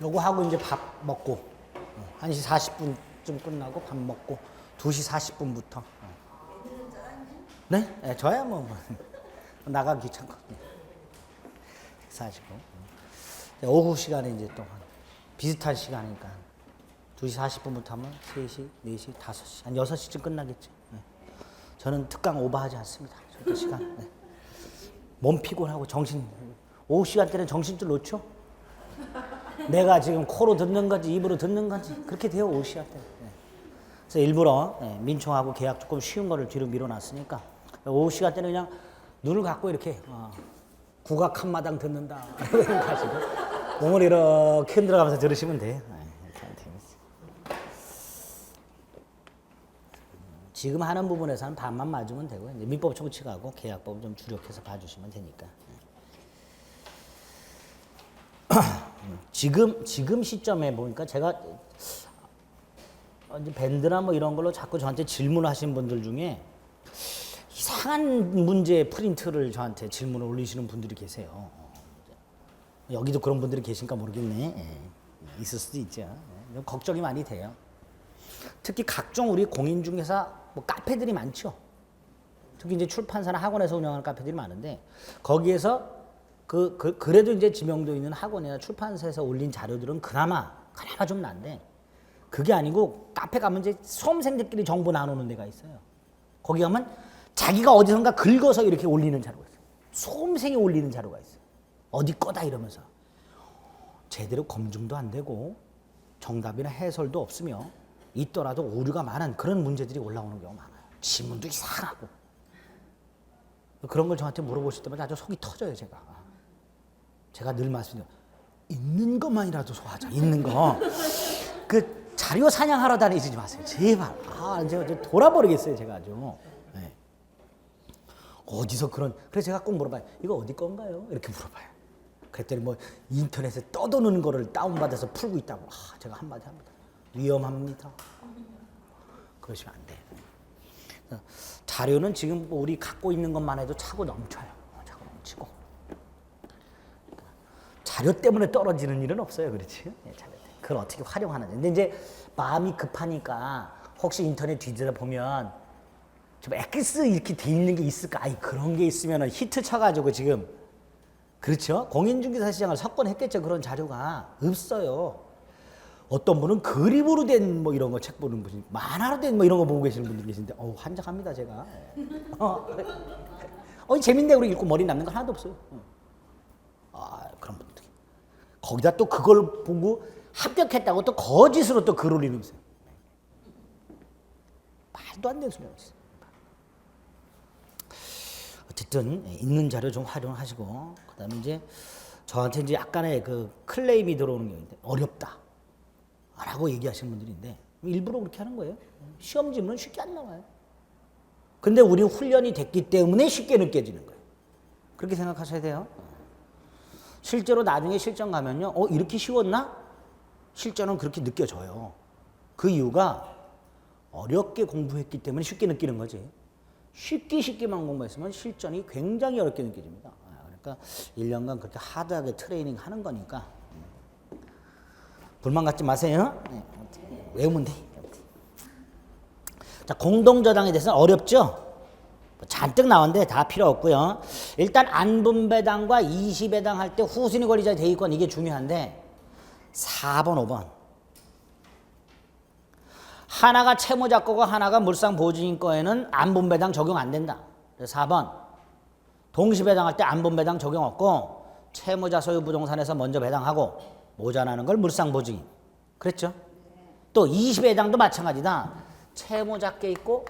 요거 하고 이제 밥 먹고 1시 40분쯤 끝나고 밥 먹고 2시 40분부터 네? 네 저야 뭐 나가기 귀찮거든요. 사시고 오후 시간에 이제 또 비슷한 시간이니까 2시 40분부터 하면 3시, 4시, 5시 한 6시쯤 끝나겠죠. 네. 저는 특강 오버하지 않습니다. 절대 시간. 네. 몸 피곤하고 정신 오후 시간대는 정신줄 놓죠. 내가 지금 코로 듣는 건지 입으로 듣는 건지 그렇게 돼요 오후 시간대. 네. 그래서 일부러 민총하고 계약 조금 쉬운 거를 뒤로 밀어놨으니까 오후 시간대는 그냥 눈을 감고 이렇게 국악 한마당 듣는다 이렇게 생각하시고 몸을 이렇게 흔들어가면서 들으시면 돼요. 지금 하는 부분에서는 반만 맞으면 되고 이제 민법 총칙하고 계약법 좀 주력해서 봐주시면 되니까. 지금 시점에 보니까 제가 밴드나 뭐 이런 걸로 자꾸 저한테 질문하신 분들 중에 이상한 문제 프린트를 저한테 질문을 올리시는 분들이 계세요. 여기도 그런 분들이 계신가 모르겠네. 있을 수도 있죠. 걱정이 많이 돼요. 특히 각종 우리 공인중개사 뭐 카페들이 많죠. 특히 이제 출판사나 학원에서 운영하는 카페들이 많은데 거기에서 그래도 이제 지명도 있는 학원이나 출판사에서 올린 자료들은 그나마 좀 난데 그게 아니고 카페 가면 이제 수험생들끼리 정보 나누는 데가 있어요. 거기 가면 자기가 어디선가 긁어서 이렇게 올리는 자료가 있어요. 수험생이 올리는 자료가 있어요. 어디 거다 이러면서 제대로 검증도 안 되고 정답이나 해설도 없으며 있더라도 오류가 많은 그런 문제들이 올라오는 경우가 많아요. 지문도 이상하고 그런 걸 저한테 물어보실 때마다 아주 속이 터져요. 제가 늘 말씀드려요. 있는 것만이라도 소화하자. 있는 거. 그 자료 사냥하러 다니지 마세요. 제발. 제가 돌아버리겠어요. 제가 아주. 네. 어디서 그래서 제가 꼭 물어봐요. 이거 어디 건가요? 이렇게 물어봐요. 그랬더니 뭐 인터넷에 떠도는 거를 다운받아서 풀고 있다고. 제가 한마디 합니다. 위험합니다. 그러시면 안 돼요. 자료는 지금 우리 갖고 있는 것만 해도 차고 넘쳐요. 차고 넘치고. 자료 때문에 떨어지는 일은 없어요. 그렇지? 그걸 어떻게 활용하는지. 근데 이제 마음이 급하니까 혹시 인터넷 뒤져보면 좀 X 이렇게 돼 있는 게 있을까? 그런 게 있으면 히트 쳐가지고 지금 그렇죠? 공인중개사 시장을 석권했겠죠. 그런 자료가 없어요. 어떤 분은 그림으로 된 뭐 이런 거 책 보는 분이 만화로 된 뭐 이런 거 보고 계시는 분들이 계신데 환장합니다 제가. 재밌네 우리 읽고 머리 남는 거 하나도 없어요. 그런 분들이 거기다 또 그걸 보고 합격했다고 또 거짓으로 또 글 올리면서 말도 안 되는 소리가 있어요. 어쨌든 있는 자료 좀 활용하시고 그다음에 이제 저한테 이제 약간의 그 클레임이 들어오는 게 있는데 어렵다. 라고 얘기하시는 분들인데 일부러 그렇게 하는 거예요. 시험 지문은 쉽게 안 나와요. 근데 우리 훈련이 됐기 때문에 쉽게 느껴지는 거예요. 그렇게 생각하셔야 돼요. 실제로 나중에 실전 가면요. 이렇게 쉬웠나? 실전은 그렇게 느껴져요. 그 이유가 어렵게 공부했기 때문에 쉽게 느끼는 거지. 쉽게만 공부했으면 실전이 굉장히 어렵게 느껴집니다. 그러니까 1년간 그렇게 하드하게 트레이닝 하는 거니까 불만 갖지 마세요. 외우면 돼. 자, 공동저당에 대해서는 어렵죠? 잔뜩 나왔는데 다 필요 없고요. 일단 안분배당과 20배당 할 때 후순위 권리자의 대위권 이게 중요한데 4번, 5번. 하나가 채무자 거고 하나가 물상보증인 거에는 안분배당 적용 안 된다. 그래서 4번. 동시배당 할 때 안분배당 적용 없고 채무자 소유 부동산에서 먼저 배당하고 모자라는 걸 물상보증인. 그랬죠? 또 20배당도 마찬가지다. 채무자께 있고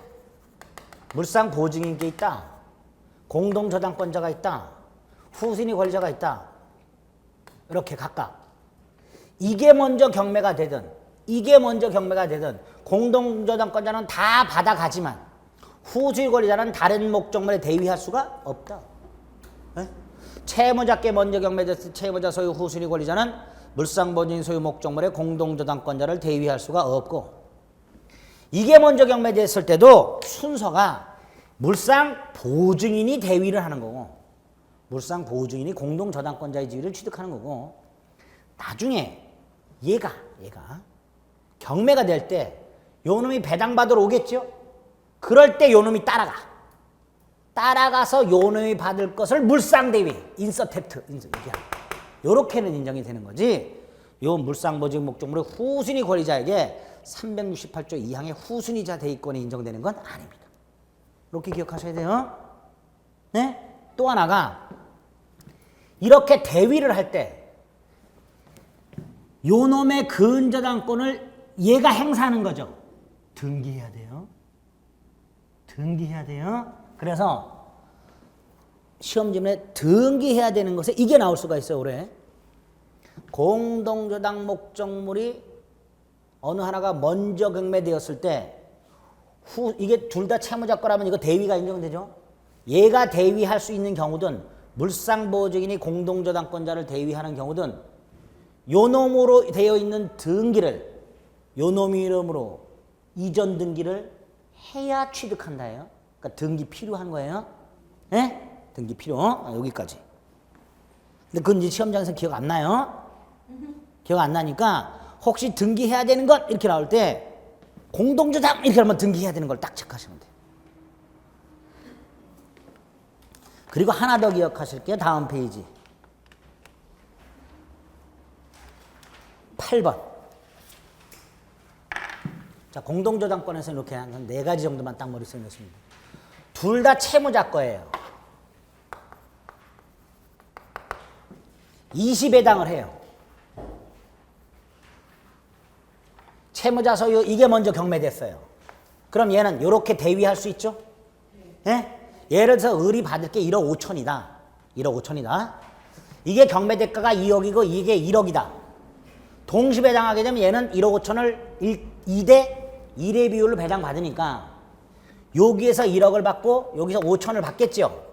물상보증인께 있다. 공동저당권자가 있다. 후순위 권리자가 있다. 이렇게 각각. 이게 먼저 경매가 되든 공동저당권자는 다 받아가지만 후순위 권리자는 다른 목적물에 대위할 수가 없다. 네? 채무자께 먼저 경매됐을 때 채무자 소유 후순위 권리자는 물상보증인 소유 목적물의 공동저당권자를 대위할 수가 없고 이게 먼저 경매됐을 때도 순서가 물상보증인이 대위를 하는 거고 물상보증인이 공동저당권자의 지위를 취득하는 거고 나중에 얘가 경매가 될 때 요놈이 배당받으러 오겠죠? 그럴 때 요놈이 따라가서 요놈이 받을 것을 물상대위, 인서셉트, 요렇게는 인정이 되는 거지. 요 물상보직 목적물의 후순위 권리자에게 368조 2항의 후순위자 대위권이 인정되는 건 아닙니다. 이렇게 기억하셔야 돼요. 네? 또 하나가 이렇게 대위를 할 때 요놈의 근저당권을 얘가 행사하는 거죠. 등기해야 돼요. 그래서 시험 질문에 등기해야 되는 것에 이게 나올 수가 있어요. 올해 공동저당 목적물이 어느 하나가 먼저 경매되었을 때 이게 둘 다 채무자 거라면 이거 대위가 인정되죠. 얘가 대위할 수 있는 경우든 물상보증인이 공동저당권자를 대위하는 경우든 요놈으로 되어 있는 등기를 요놈 이름으로 이전 등기를 해야 취득한다예요. 그러니까 등기 필요한 거예요. 네? 등기 필요. 여기까지. 근데 그건 이제 시험장에서 기억 안 나요. 기억 안 나니까 혹시 등기해야 되는 것 이렇게 나올 때 공동저당 이렇게 하면 등기해야 되는 걸 딱 체크하시면 돼요. 그리고 하나 더 기억하실게요. 다음 페이지 8번. 자, 공동저당권에서 이렇게 한 4가지 정도만 딱 머릿속에 넣습니다. 둘 다 채무자 거예요. 20배당을 해요. 채무자 소유 이게 먼저 경매됐어요. 그럼 얘는 이렇게 대위할 수 있죠? 네? 예를 들어서 을이 받을 게 1억 5천이다. 1억 5천이다. 이게 경매대가가 2억이고 이게 1억이다. 동시배당하게 되면 얘는 1억 5천을 2대 1의 비율로 배당받으니까 여기에서 1억을 받고 여기서 5천을 받겠죠.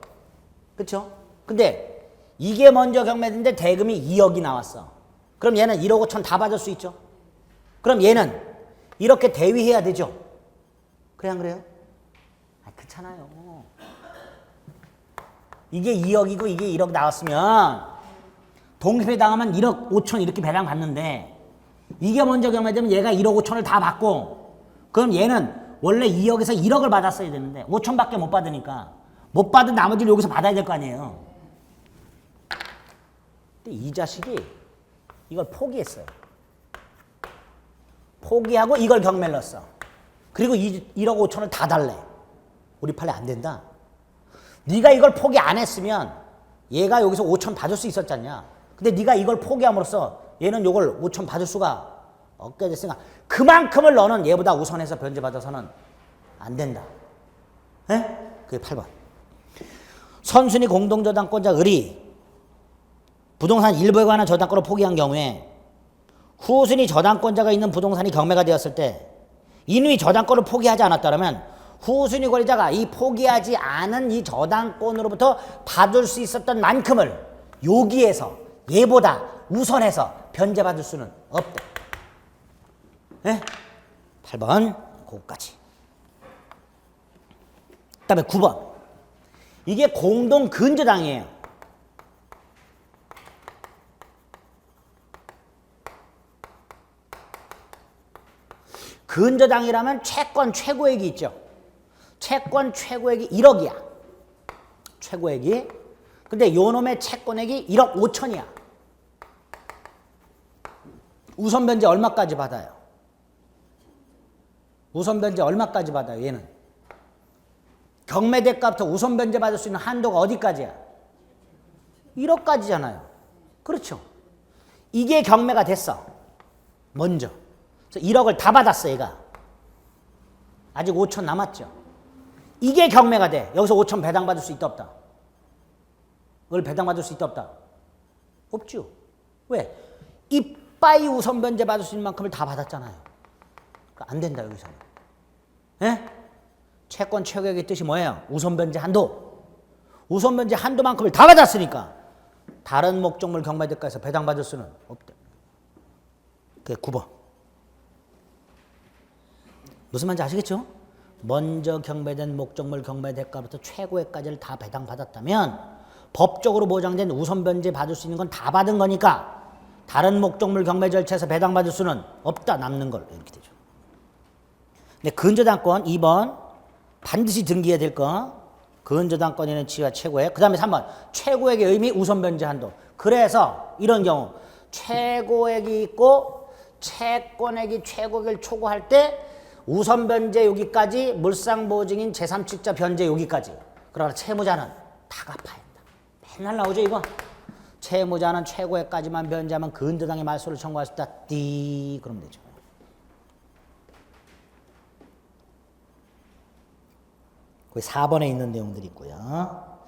그렇죠? 근데 이게 먼저 경매됐는데 대금이 2억이 나왔어. 그럼 얘는 1억 5천 다 받을 수 있죠. 그럼 얘는 이렇게 대위해야 되죠. 그래 안 그래요? 그렇잖아요. 이게 2억이고 이게 1억 나왔으면 동시배당하면 1억 5천 이렇게 배당받는데 이게 먼저 경매되면 얘가 1억 5천을 다 받고 그럼 얘는 원래 2억에서 1억을 받았어야 되는데 5천밖에 못 받으니까 못 받은 나머지를 여기서 받아야 될 거 아니에요. 근데 이 자식이 이걸 포기했어요. 포기하고 이걸 경매를 넣었어. 그리고 1억 5천을 다 달래. 우리 판례 안 된다. 네가 이걸 포기 안 했으면 얘가 여기서 5천 받을 수 있었잖냐. 근데 네가 이걸 포기함으로써 얘는 이걸 5천 받을 수가 없게 됐으니까 그만큼을 너는 얘보다 우선해서 변제받아서는 안 된다. 에? 그게 8번. 선순위 공동저당권자 을이 부동산 일부에 관한 저당권을 포기한 경우에 후순위 저당권자가 있는 부동산이 경매가 되었을 때 이놈이 저당권을 포기하지 않았다면 후순위 권리자가 이 포기하지 않은 이 저당권으로부터 받을 수 있었던 만큼을 여기에서 얘보다 우선해서 변제받을 수는 없다. 네? 8번 그거까지. 그 다음에 9번. 이게 공동근저당이에요. 근저당이라면 채권 최고액이 있죠. 채권 최고액이 1억이야. 최고액이. 근데 요놈의 채권액이 1억 5천이야. 우선 변제 얼마까지 받아요? 우선 변제 얼마까지 받아요? 얘는. 경매대가부터 우선 변제 받을 수 있는 한도가 어디까지야? 1억까지잖아요. 그렇죠. 이게 경매가 됐어. 먼저. 그래서 1억을 다 받았어, 얘가. 아직 5천 남았죠. 이게 경매가 돼. 여기서 5천 배당받을 수 있다, 없다? 그걸 배당받을 수 있다, 없다? 없죠. 왜? 이빠이 우선 변제 받을 수 있는 만큼을 다 받았잖아요. 그러니까 안 된다, 여기서는. 예? 채권 최고액의 뜻이 뭐예요? 우선 변제 한도. 우선 변제 한도만큼을 다 받았으니까 다른 목적물 경매대가에서 배당받을 수는 없다. 그게 9번. 무슨 말인지 아시겠죠? 먼저 경매된 목적물 경매대가부터 최고액까지를 다 배당받았다면 법적으로 보장된 우선 변제 받을 수 있는 건 다 받은 거니까 다른 목적물 경매 절차에서 배당받을 수는 없다. 남는 걸. 이렇게 되죠. 근데 근저당권 2번 반드시 등기해야 될 거. 근저당권에는 지위가 최고액. 그 다음에 3번 최고액의 의미 우선 변제 한도. 그래서 이런 경우 최고액이 있고 채권액이 최고액을 초과할 때 우선 변제 여기까지 물상보증인 제3칙자 변제 여기까지. 그러나 채무자는 다 갚아야 한다. 맨날 나오죠 이거. 채무자는 최고액까지만 변제하면 근저당의 말소를 청구할 수 있다. 띠 그러면 되죠. 거기 4번에 있는 내용들이 있고요.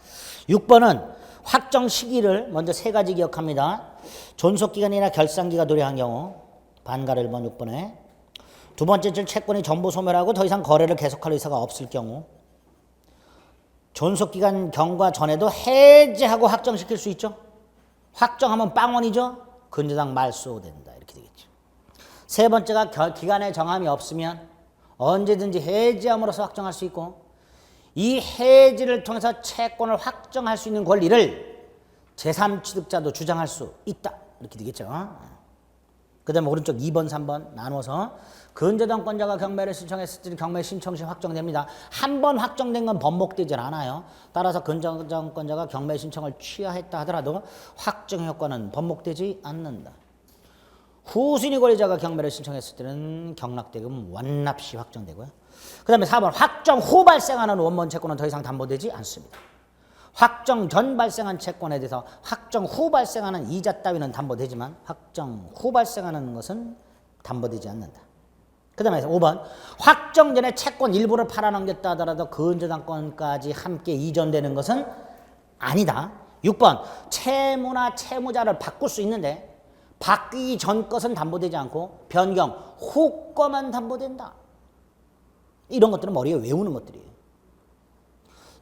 6번은 확정 시기를 먼저 세 가지 기억합니다. 존속기간이나 결산기가 도래한 경우 반가를 1번 6번에 두 번째 채권이 전부 소멸하고 더 이상 거래를 계속할 의사가 없을 경우 존속기간 경과 전에도 해제하고 확정시킬 수 있죠. 확정하면 빵원이죠. 근저당 말소된다. 이렇게 되겠죠. 세 번째가 기간의 정함이 없으면 언제든지 해지함으로써 확정할 수 있고 이 해지를 통해서 채권을 확정할 수 있는 권리를 제3취득자도 주장할 수 있다. 이렇게 되겠죠. 그 다음에 오른쪽 2번, 3번 나눠서 근저당권자가 경매를 신청했을 때 경매 신청 시 확정됩니다. 한 번 확정된 건 번복되질 않아요. 따라서 근저당권자가 경매 신청을 취하했다 하더라도 확정 효과는 번복되지 않는다. 후순위 권리자가 경매를 신청했을 때는 경락대금 완납 시 확정되고요. 그 다음에 4번 확정 후 발생하는 원본 채권은 더 이상 담보되지 않습니다. 확정 전 발생한 채권에 대해서 확정 후 발생하는 이자 따위는 담보되지만 확정 후 발생하는 것은 담보되지 않는다. 그 다음에 5번 확정 전에 채권 일부를 팔아넘겼다 하더라도 근저당권까지 함께 이전되는 것은 아니다. 6번 채무나 채무자를 바꿀 수 있는데 바뀌기 전 것은 담보되지 않고 변경 후 거만 담보된다. 이런 것들은 머리에 외우는 것들이에요.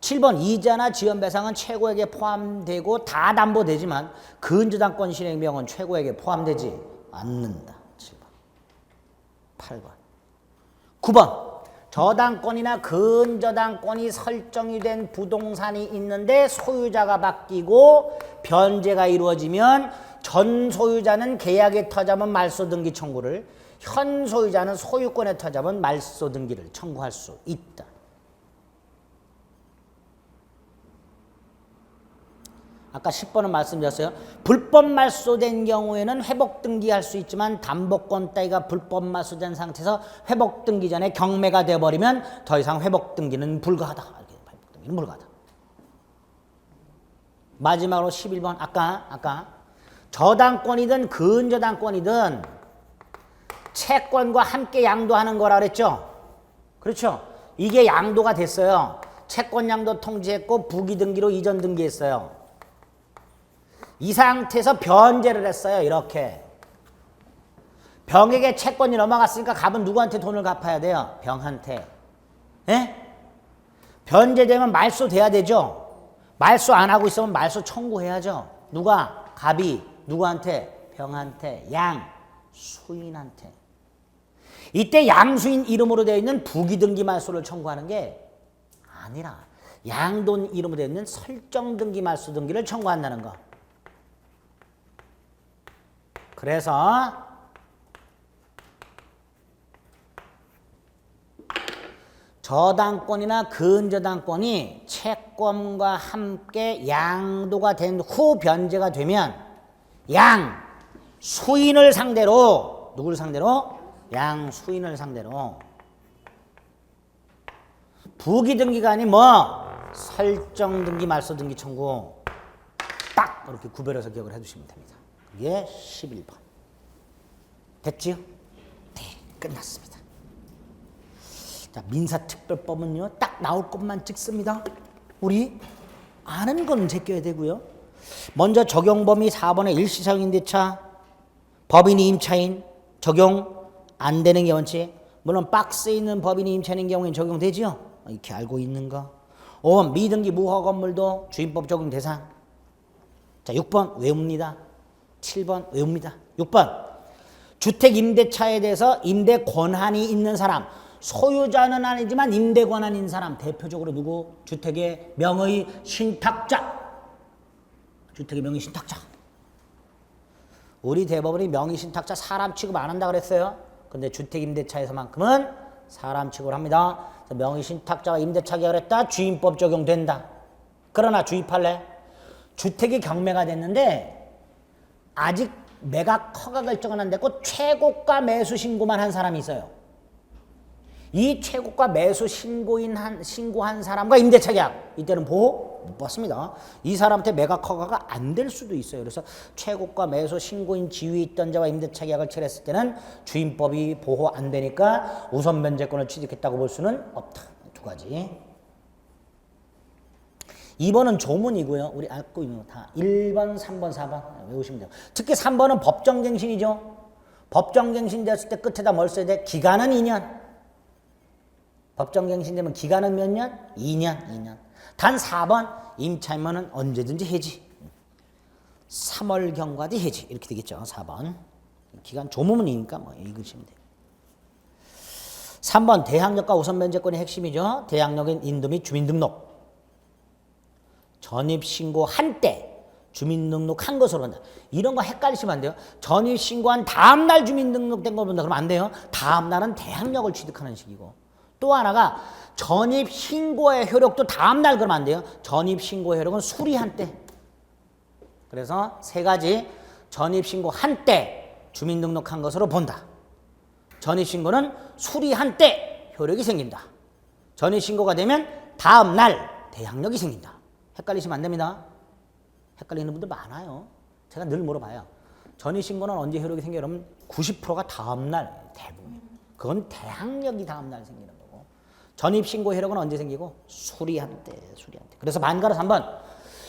7번 이자나 지연배상은 최고액에 포함되고 다 담보되지만 근저당권 실행비용은 최고액에 포함되지 않는다. 7번 8번 9번 저당권이나 근저당권이 설정이 된 부동산이 있는데 소유자가 바뀌고 변제가 이루어지면 전 소유자는 계약에 터잡은 말소등기 청구를 현 소유자는 소유권에 터잡은 말소등기를 청구할 수 있다. 아까 10번은 말씀드렸어요. 불법 말소된 경우에는 회복 등기할 수 있지만 담보권 따위가 불법 말소된 상태에서 회복 등기 전에 경매가 되어버리면 더 이상 회복 등기는 불가하다. 회복 등기는 불가하다. 마지막으로 11번 아까 저당권이든 근저당권이든 채권과 함께 양도하는 거라 그랬죠. 그렇죠. 이게 양도가 됐어요. 채권 양도 통지했고 부기 등기로 이전 등기했어요. 이 상태에서 변제를 했어요. 이렇게. 병에게 채권이 넘어갔으니까 갑은 누구한테 돈을 갚아야 돼요? 병한테. 예? 변제되면 말소돼야 되죠. 말소 안 하고 있으면 말소 청구해야죠. 누가? 갑이. 누구한테? 병한테. 양. 수인한테. 이때 양수인 이름으로 되어 있는 부기등기 말소를 청구하는 게 아니라 양돈 이름으로 되어 있는 설정등기 말소 등기를 청구한다는 거. 그래서 저당권이나 근저당권이 채권과 함께 양도가 된 후 변제가 되면 양 수인을 상대로 누구를 상대로? 양 수인을 상대로 부기등기가 아닌 뭐 설정등기 말소등기 청구 딱 이렇게 구별해서 기억을 해두시면 됩니다. 그게 11번. 됐지요? 네, 끝났습니다. 자, 민사특별법은요, 딱 나올 것만 찍습니다. 우리 아는 건 제껴야 되고요. 먼저 적용 범위 4번의 일시사용임대차, 법인이 임차인 적용 안 되는 게 원칙. 물론 박스에 있는 법인이 임차인인 경우에는 적용되죠. 이렇게 알고 있는 거. 5번 미등기 무허가 건물도 주임법 적용 대상. 자, 6번 외웁니다. 7번 외웁니다. 6번 주택 임대차에 대해서 임대 권한이 있는 사람, 소유자는 아니지만 임대 권한이 있는 사람, 대표적으로 누구? 주택의 명의 신탁자. 주택의 명의 신탁자. 우리 대법원이 명의신탁자 사람 취급 안 한다 그랬어요. 근데 주택임대차에서만큼은 사람 취급을 합니다. 명의신탁자가 임대차 계약을 했다. 주임법 적용된다. 그러나 주입할래? 주택이 경매가 됐는데 아직 매각 허가 결정은 안 됐고 최고가 매수 신고만 한 사람이 있어요. 이 최고가 매수 신고한 사람과 임대차 계약 이때는 보호 못 받습니다. 이 사람한테 매각 허가가 안 될 수도 있어요. 그래서 최고가 매수 신고인 지위에 있던 자와 임대차 계약을 체결했을 때는 주임법이 보호 안 되니까 우선 면제권을 취득했다고 볼 수는 없다. 두 가지. 2번은 조문이고요. 우리 알고 있는 거 다 1번, 3번, 4번 외우시면 돼요. 특히 3번은 법정갱신이죠. 법정갱신 됐을 때 끝에다 뭘 써야 돼? 기간은 2년. 법정갱신 되면 기간은 몇 년? 2년. 단 4번 임차인만은 언제든지 해지. 3월 경과디 해지. 이렇게 되겠죠. 4번. 기간 조문이니까 뭐 읽으시면 돼요. 3번 대항력과 우선면제권의 핵심이죠. 대항력인 인도 및 주민등록. 전입신고한 때 주민등록한 것으로 한다. 이런 거 헷갈리시면 안 돼요. 전입신고한 다음 날 주민등록된 거 본다. 그러면 안 돼요. 다음 날은 대항력을 취득하는 식이고. 또 하나가 전입신고의 효력도 다음 날 그러면 안 돼요. 전입신고 효력은 수리한 때. 그래서 세 가지 전입신고한 때 주민등록한 것으로 본다. 전입신고는 수리한 때 효력이 생긴다. 전입신고가 되면 다음 날 대항력이 생긴다. 헷갈리시면 안 됩니다. 헷갈리는 분들 많아요. 제가 늘 물어봐요. 전입신고는 언제 효력이 생겨요? 그러면 90%가 다음 날 대부분. 그건 대항력이 다음 날 생기는 거고. 전입신고 효력은 언제 생기고? 수리한 때. 그래서 만가로 3번.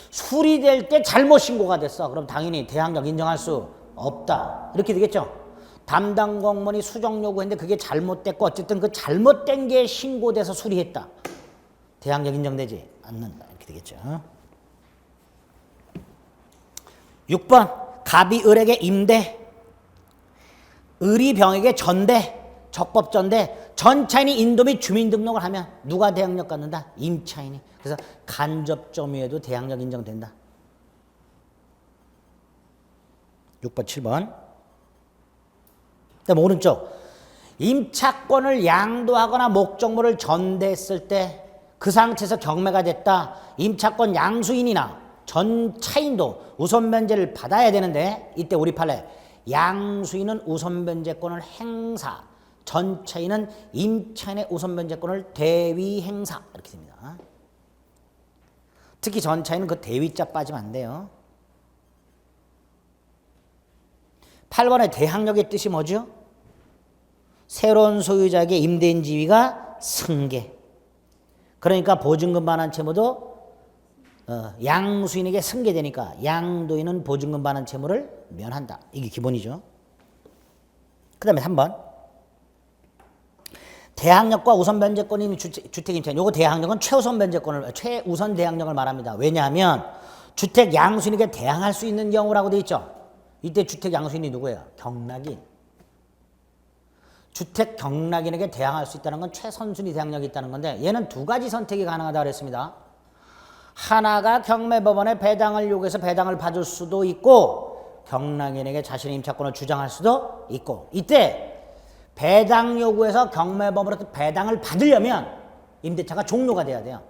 수리될 때 잘못 신고가 됐어. 그럼 당연히 대항력 인정할 수 없다. 이렇게 되겠죠. 담당 공무원이 수정 요구했는데 그게 잘못됐고 어쨌든 그 잘못된 게 신고돼서 수리했다. 대항력 인정되지 않는다. 이렇게 되겠죠. 6번 갑이 을에게 임대, 을이 병에게 전대, 적법전대, 전차인이 인도 및 주민등록을 하면 누가 대항력 갖는다? 임차인이. 그래서 간접점유에도 대항력 인정된다. 6번 7번. 그다음 오른쪽 임차권을 양도하거나 목적물을 전대했을 때 그 상태에서 경매가 됐다. 임차권 양수인이나 전차인도 우선 면제를 받아야 되는데 이때 우리 판례 양수인은 우선 면제권을 행사, 전차인은 임차인의 우선 면제권을 대위 행사 이렇게 됩니다. 특히 전차인은 그 대위자 빠지면 안 돼요. 8번의 대항력의 뜻이 뭐죠? 새로운 소유자에게 임대인 지위가 승계. 그러니까 보증금 반환 채무도 양수인에게 승계되니까 양도인은 보증금 반환 채무를 면한다. 이게 기본이죠. 그 다음에 3번. 대항력과 우선 면제권인 주택임차인. 요거 대항력은 최우선 대항력을 말합니다. 왜냐하면 주택 양수인에게 대항할 수 있는 경우라고 돼 있죠. 이때 주택 양수인이 누구예요? 경락인. 주택 경락인에게 대항할 수 있다는 건 최선순위 대항력이 있다는 건데 얘는 두 가지 선택이 가능하다고 그랬습니다. 하나가 경매법원에 배당을 요구해서 배당을 받을 수도 있고 경락인에게 자신의 임차권을 주장할 수도 있고 이때 배당 요구해서 경매법원으로부터 배당을 받으려면 임대차가 종료가 돼야 돼요.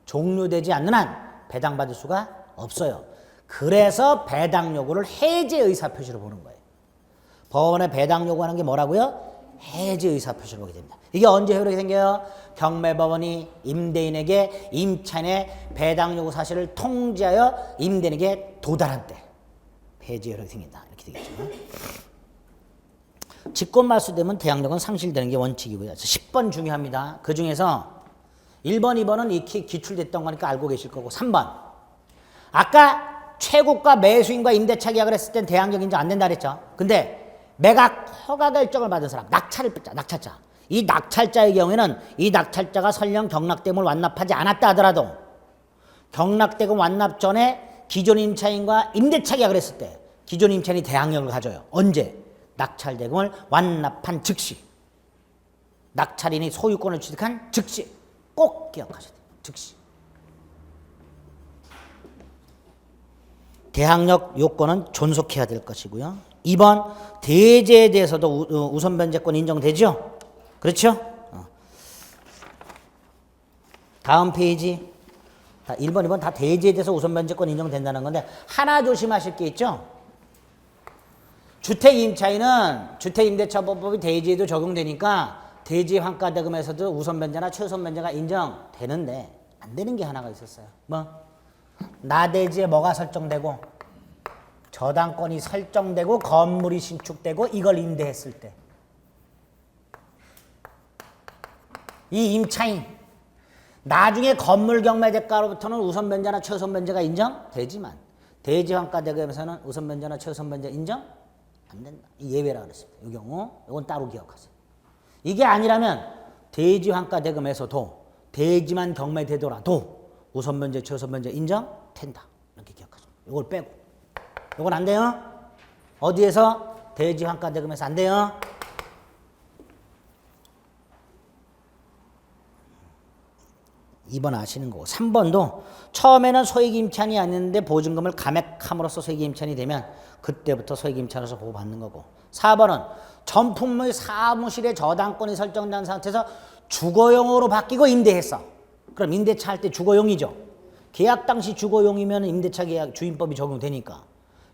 종료되지 않는 한 배당받을 수가 없어요. 그래서 배당 요구를 해제 의사표시로 보는 거예요. 법원에 배당 요구하는 게 뭐라고요? 해제 의사표시를 보게 됩니다. 이게 언제 효력이 생겨요? 경매법원이 임대인에게 임차인의 배당 요구 사실을 통지하여 임대인에게 도달한 때 해제 효력이 생긴다. 이렇게 되겠죠. 직권 말소되면 대항력은 상실되는 게 원칙이고요. 10번 중요합니다. 그 중에서 1번, 2번은 익히 기출됐던 거니까 알고 계실 거고 3번. 아까 최고가 매수인과 임대차 계약을 했을 땐 대항력 인정 안 된다 그랬죠. 근데 매각 허가 결정을 받은 사람, 낙찰자. 이 낙찰자의 경우에는 이 낙찰자가 설령 경락대금을 완납하지 않았다 하더라도 경락대금 완납 전에 기존 임차인과 임대차 계약을 했을 때 기존 임차인이 대항력을 가져요. 언제? 낙찰대금을 완납한 즉시. 낙찰인이 소유권을 취득한 즉시. 꼭 기억하셔야 돼요. 즉시. 대항력 요건은 존속해야 될 것이고요. 2번 대지에 대해서도 우선 변제권 인정되죠? 그렇죠? 다음 페이지. 1번, 2번 다 대지에 대해서 우선 변제권 인정된다는 건데 하나 조심하실 게 있죠? 주택임차인은 주택임대차보호법이 대지에도 적용되니까 대지 환가대금에서도 우선 변제나 최우선 변제가 인정되는데 안 되는 게 하나가 있었어요. 뭐? 나대지에 뭐가 설정되고 저당권이 설정되고 건물이 신축되고 이걸 임대했을 때 이 임차인 나중에 건물 경매 대가로부터는 우선 변제나 최우선 변제가 인정되지만 대지 환가대금에서는 우선 변제나 최우선 변제 인정 안 된다. 예외라 그랬습니다. 이 경우 이건 따로 기억하세요. 이게 아니라면 대지 환가대금에서도 대지만 경매되더라도 우선 변제 최우선 변제 인정된다. 이렇게 기억하세요. 이걸 빼고 이건 안 돼요. 어디에서? 대지 환가대금에서 안 돼요. 2번 아시는 거고 3번도 처음에는 소액임차인이 아니었는데 보증금을 감액함으로써 소액임차인이 되면 그때부터 소액임차인으로서 보호받는 거고 4번은 전품의 사무실에 저당권이 설정된 상태에서 주거용으로 바뀌고 임대했어. 그럼 임대차 할 때 주거용이죠. 계약 당시 주거용이면 임대차 계약 주임법이 적용되니까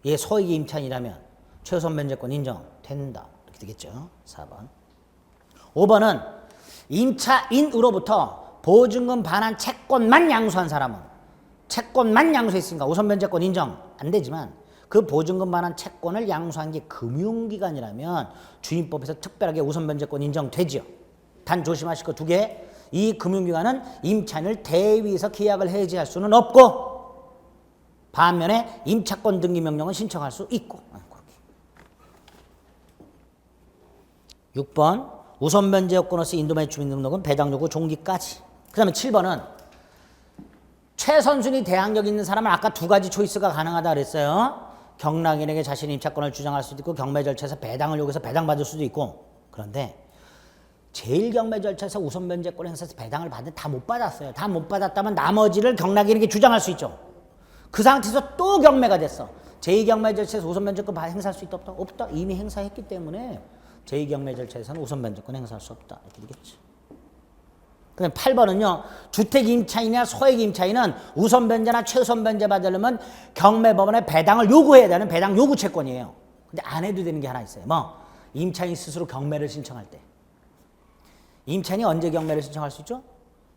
얘 소액임차인이라면 최우선 변제권 인정된다. 이렇게 되겠죠. 4번. 5번은 임차인으로부터 보증금 반환 채권만 양수한 사람은 채권만 양수했으니까 우선 변제권 인정 안 되지만 그 보증금 반환 채권을 양수한 게 금융기관이라면 주임법에서 특별하게 우선 변제권 인정되죠. 단 조심하실 거 2개. 이 금융기관은 임차인을 대위해서 계약을 해지할 수는 없고 반면에 임차권 등기 명령은 신청할 수 있고. 6번 우선 변제 요건으로서 인도만의 주민등록은 배당 요구 종기까지. 그 다음에 7번은 최선순위 대항력 있는 사람은 아까 2가지 초이스가 가능하다 그랬어요. 경락인에게 자신의 임차권을 주장할 수도 있고 경매 절차에서 배당을 요구해서 배당받을 수도 있고. 그런데 제일 경매 절차에서 우선 변제권 행사해서 배당을 받는데 다 못 받았어요. 다 못 받았다면 나머지를 경락인에게 주장할 수 있죠. 그 상태에서 또 경매가 됐어. 제2경매 절차에서 우선 변제권 행사할 수 있다 없다? 없다. 이미 행사했기 때문에 제2경매 절차에서는 우선 변제권 행사할 수 없다. 이렇게 되겠죠. 그 다음 8번은요. 주택임차인이나 소액임차인은 우선 변제나 최우선 변제 받으려면 경매법원에 배당을 요구해야 되는 배당 요구 채권이에요. 근데 안 해도 되는 게 하나 있어요. 뭐? 임차인 스스로 경매를 신청할 때. 임차인이 언제 경매를 신청할 수 있죠?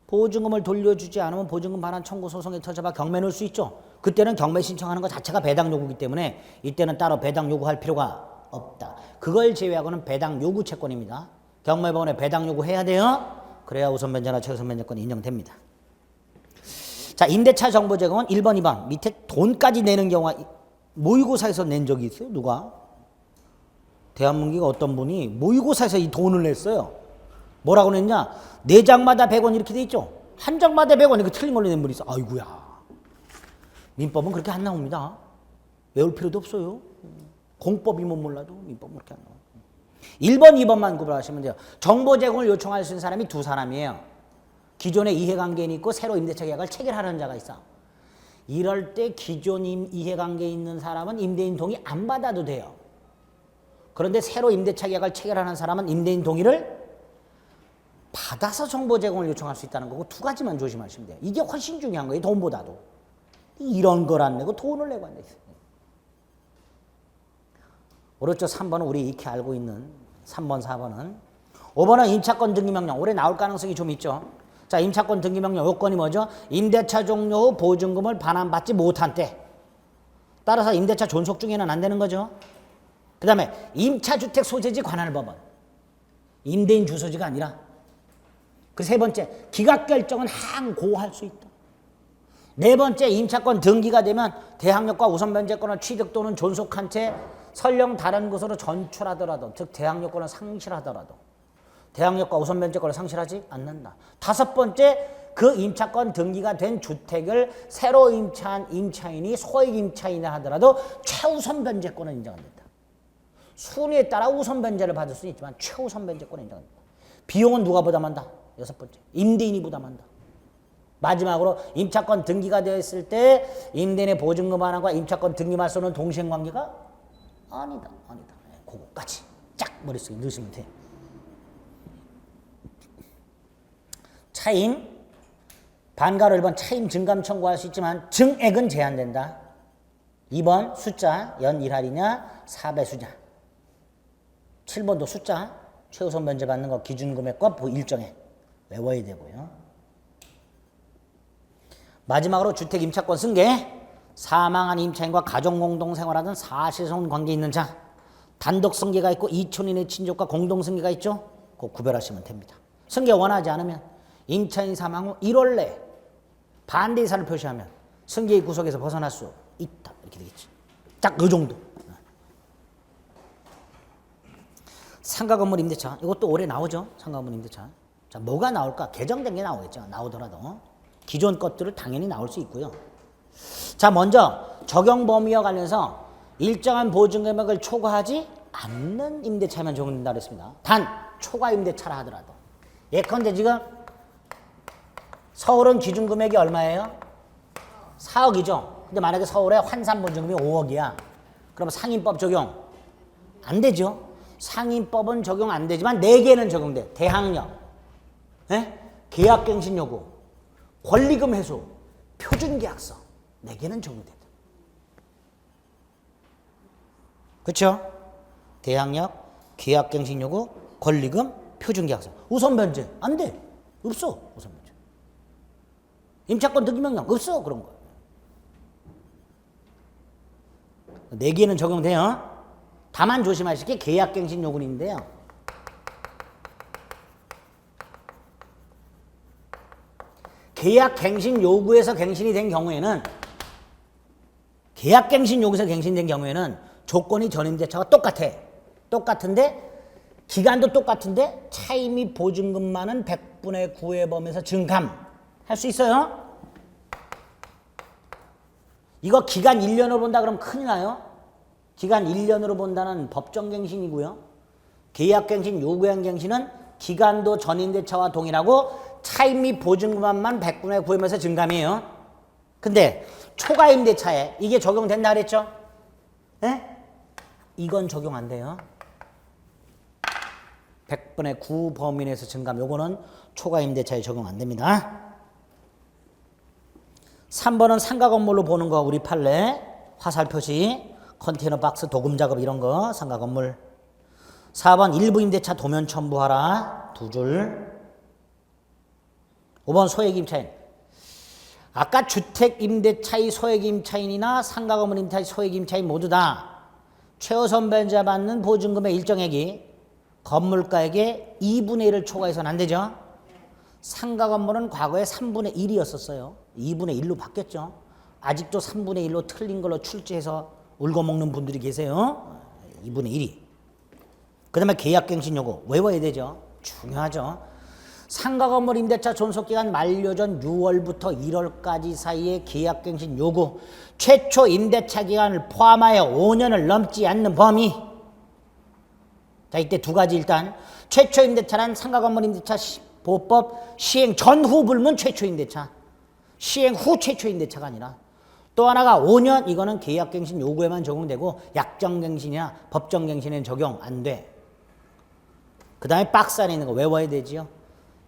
보증금을 돌려주지 않으면 보증금 반환 청구 소송에 터져봐 경매 넣을 수 있죠. 그때는 경매 신청하는 것 자체가 배당 요구이기 때문에 이때는 따로 배당 요구할 필요가 없다. 그걸 제외하고는 배당 요구 채권입니다. 경매법원에 배당 요구해야 돼요. 그래야 우선 변제나 최우선 변제권이 인정됩니다. 자, 임대차 정보 제공은 1번, 2번 밑에 돈까지 내는 경우가 모의고사에서 낸 적이 있어요. 누가? 대한민국의 어떤 분이 모의고사에서 이 돈을 냈어요. 뭐라고 냈냐? 4장마다 100원 이렇게 돼 있죠. 한 장마다 100원 이렇게 틀린 걸로 낸 분이 있어. 아이고야. 민법은 그렇게 안 나옵니다. 외울 필요도 없어요. 공법이면 몰라도 민법은 그렇게 안 나와요. 1번, 2번만 구별하시면 돼요. 정보 제공을 요청할 수 있는 사람이 2사람이에요. 기존에 이해관계인이 있고 새로 임대차 계약을 체결하는 자가 있어. 이럴 때 기존 이해관계에 있는 사람은 임대인 동의 안 받아도 돼요. 그런데 새로 임대차 계약을 체결하는 사람은 임대인 동의를 받아서 정보 제공을 요청할 수 있다는 거고 2가지만 조심하시면 돼요. 이게 훨씬 중요한 거예요. 돈보다도. 이런 걸 안 내고 돈을 내고 안 내요. 오른쪽 3번은 우리 익히 알고 있는 3번, 4번은 5번은 임차권 등기명령. 올해 나올 가능성이 좀 있죠. 자, 임차권 등기명령 요건이 뭐죠? 임대차 종료 후 보증금을 반환받지 못한 때. 따라서 임대차 존속 중에는 안 되는 거죠. 그 다음에 임차주택 소재지 관할 법원. 임대인 주소지가 아니라. 그 3번째, 기각결정은 항고할 수 있다. 4번째, 임차권 등기가 되면 대항력과 우선변제권을 취득 또는 존속한 채 설령 다른 곳으로 전출하더라도, 즉 대항력권을 상실하더라도 대항력과 우선변제권을 상실하지 않는다. 5번째, 그 임차권 등기가 된 주택을 새로 임차한 임차인이 소액임차인이라 하더라도 최우선 변제권을 인정한다. 순위에 따라 우선 변제를 받을 수는 있지만 최우선 변제권을 인정한다. 비용은 누가 부담한다? 6번째, 임대인이 부담한다. 마지막으로 임차권 등기가 되었을 때 임대인의 보증금 반환과 임차권 등기 말소는 동시행관계가 아니다. 그거까지 쫙 머릿속에 넣으시면 돼. 차임, 반가로 1번 차임 증감 청구할 수 있지만 증액은 제한된다. 2번 숫자 연 1할이냐 4배수냐. 7번도 숫자 최우선 변제 받는 거 기준금액과 일정액 외워야 되고요. 마지막으로 주택 임차권 승계. 사망한 임차인과 가족 공동생활하던 사실상 관계 있는 자. 단독 승계가 있고 2촌 이내 친족과 공동 승계가 있죠. 그거 구별하시면 됩니다. 승계 원하지 않으면 임차인 사망 후 1월 내에 반대 의사를 표시하면 승계의 구속에서 벗어날 수 있다. 이렇게 되겠지. 딱 그 정도. 상가 건물 임대차. 이것도 올해 나오죠. 상가 건물 임대차. 자, 뭐가 나올까? 개정된 게 나오겠죠. 나오더라도. 기존 것들을 당연히 나올 수 있고요. 자, 먼저 적용 범위와 관련해서 일정한 보증 금액을 초과하지 않는 임대차면 적용된다고 했습니다. 단 초과 임대차라 하더라도. 예컨대 지금 서울은 기준 금액이 얼마예요? 4억이죠. 근데 만약에 서울에 환산 보증금이 5억이야. 그럼 상인법 적용 안 되죠. 상인법은 적용 안 되지만 4개는 적용돼. 대항력, 계약갱신 요구, 권리금 회수, 표준계약서 4개는 적용된다. 그렇죠? 대항력, 계약갱신 요구, 권리금, 표준계약서. 우선 변제 안 돼. 없어. 우선 변제. 임차권 등기명령 없어. 그런 거. 4개는 적용돼요. 다만 조심하실 게 계약갱신 요구인데요. 계약갱신 요구에서 갱신이 된 경우에는 계약갱신 요구에서 갱신된 경우에는 조건이 전임대차와 똑같아. 똑같은데 기간도 똑같은데 차이 및 보증금만은 100분의 9의 범위에서 증감할 수 있어요. 이거 기간 1년으로 본다 그러면 큰일 나요. 기간 1년으로 본다는 법정갱신이고요. 계약갱신, 요구형갱신은 기간도 전임대차와 동일하고 차임 및 보증금만 100분의 9에서 증감이에요. 근데 초과임대차에 이게 적용된다 그랬죠? 네? 이건 적용 안 돼요. 100분의 9 범위 내에서 증감. 요거는 초과임대차에 적용 안 됩니다. 3번은 상가 건물로 보는 거 우리 판례. 화살 표시, 컨테이너 박스, 도금 작업 이런 거 상가 건물. 4번 일부 임대차 도면 첨부하라. 2줄. 5번 소액 임차인. 아까 주택 임대차의 소액 임차인이나 상가 건물 임대차의 소액 임차인 모두 다 최우선 변제 받는 보증금의 일정액이 건물가액의 2분의 1을 초과해서는 안 되죠. 상가 건물은 과거에 3분의 1이었었어요. 2분의 1로 바뀌었죠. 아직도 3분의 1로 틀린 걸로 출제해서 울고 먹는 분들이 계세요. 2분의 1이. 그 다음에 계약갱신 요구 외워야 되죠. 중요하죠. 상가 건물 임대차 존속기간 만료 전 6월부터 1월까지 사이에 계약갱신 요구 최초 임대차 기간을 포함하여 5년을 넘지 않는 범위. 자, 이때 2가지. 일단 최초 임대차란 상가 건물 임대차 보법 시행 전후 불문 최초 임대차, 시행 후 최초 임대차가 아니라. 또 하나가 5년. 이거는 계약갱신 요구에만 적용되고 약정갱신이나 법정갱신에는 적용 안 돼. 그 다음에 박스 안에 있는 거 외워야 되지요.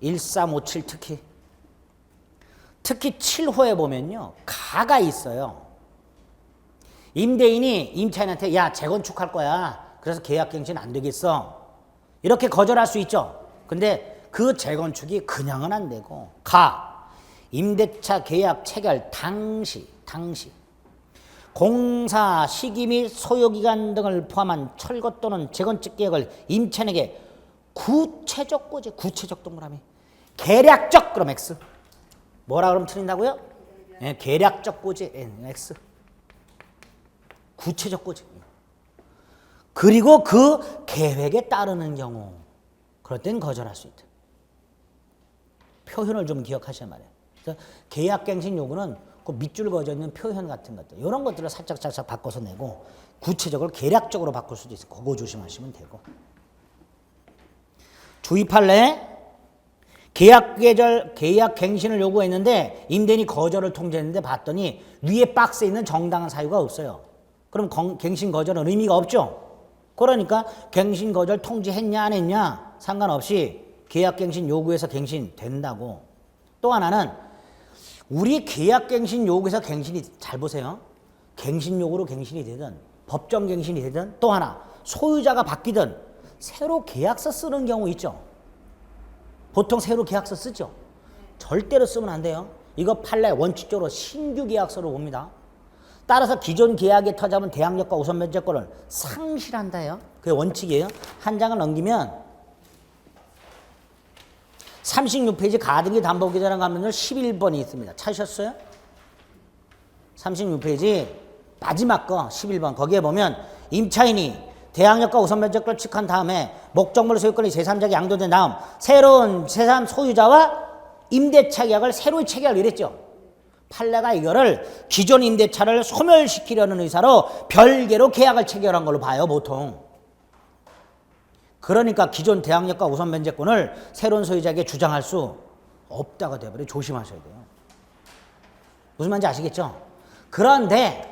1357 특히 7호에 보면요. 가가 있어요. 임대인이 임차인한테 야 재건축할 거야. 그래서 계약갱신 안 되겠어. 이렇게 거절할 수 있죠. 근데 그 재건축이 그냥은 안 되고 가. 임대차 계약 체결 당시 공사 시기 및 소요기간 등을 포함한 철거 또는 재건축 계획을 임차인에게 구체적 고지, 구체적 동그라미, 계략적 그럼 X. 뭐라 그러면 틀린다고요? 네, 계략적 고지 X. 구체적 고지. 그리고 그 계획에 따르는 경우 그럴 땐 거절할 수 있다. 표현을 좀 기억하셔야 말이에요. 그래서 계약갱신 요구는 그 밑줄 그어져 있는 표현 같은 것들 이런 것들을 살짝 바꿔서 내고 구체적으로 계략적으로 바꿀 수도 있어요. 그거 조심하시면 되고. 주의 판례. 계약갱신을 요구했는데 임대인이 거절을 통지했는데 봤더니 위에 박스에 있는 정당한 사유가 없어요. 그럼 갱신 거절은 의미가 없죠. 그러니까 갱신 거절 통지했냐 안 했냐 상관없이 계약 갱신 요구에서 갱신 된다고. 또 하나는 우리 계약 갱신 요구에서 갱신이, 잘 보세요. 갱신 요구로 갱신이 되든 법정 갱신이 되든, 또 하나 소유자가 바뀌든 새로 계약서 쓰는 경우 있죠. 보통 새로 계약서 쓰죠. 절대로 쓰면 안 돼요. 이거 판례 원칙적으로 신규 계약서로 봅니다. 따라서 기존 계약에 터잡은 대항력과 우선 면제권을 상실한다요. 그게 원칙이에요. 한 장을 넘기면 36페이지 가등기 담보기자랑 가면 11번이 있습니다. 찾으셨어요? 36페이지 마지막 거 11번. 거기에 보면 임차인이 대항력과 우선 면제권을 취득한 다음에 목적물 소유권이 제3자에게 양도된 다음 새로운 제3 소유자와 임대차 계약을 새로 체결 이랬죠. 판례가 이거를 기존 임대차를 소멸시키려는 의사로 별개로 계약을 체결한 걸로 봐요, 보통. 그러니까 기존 대항력과 우선 면제권을 새로운 소유자에게 주장할 수 없다가 돼버려. 조심하셔야 돼요. 무슨 말인지 아시겠죠? 그런데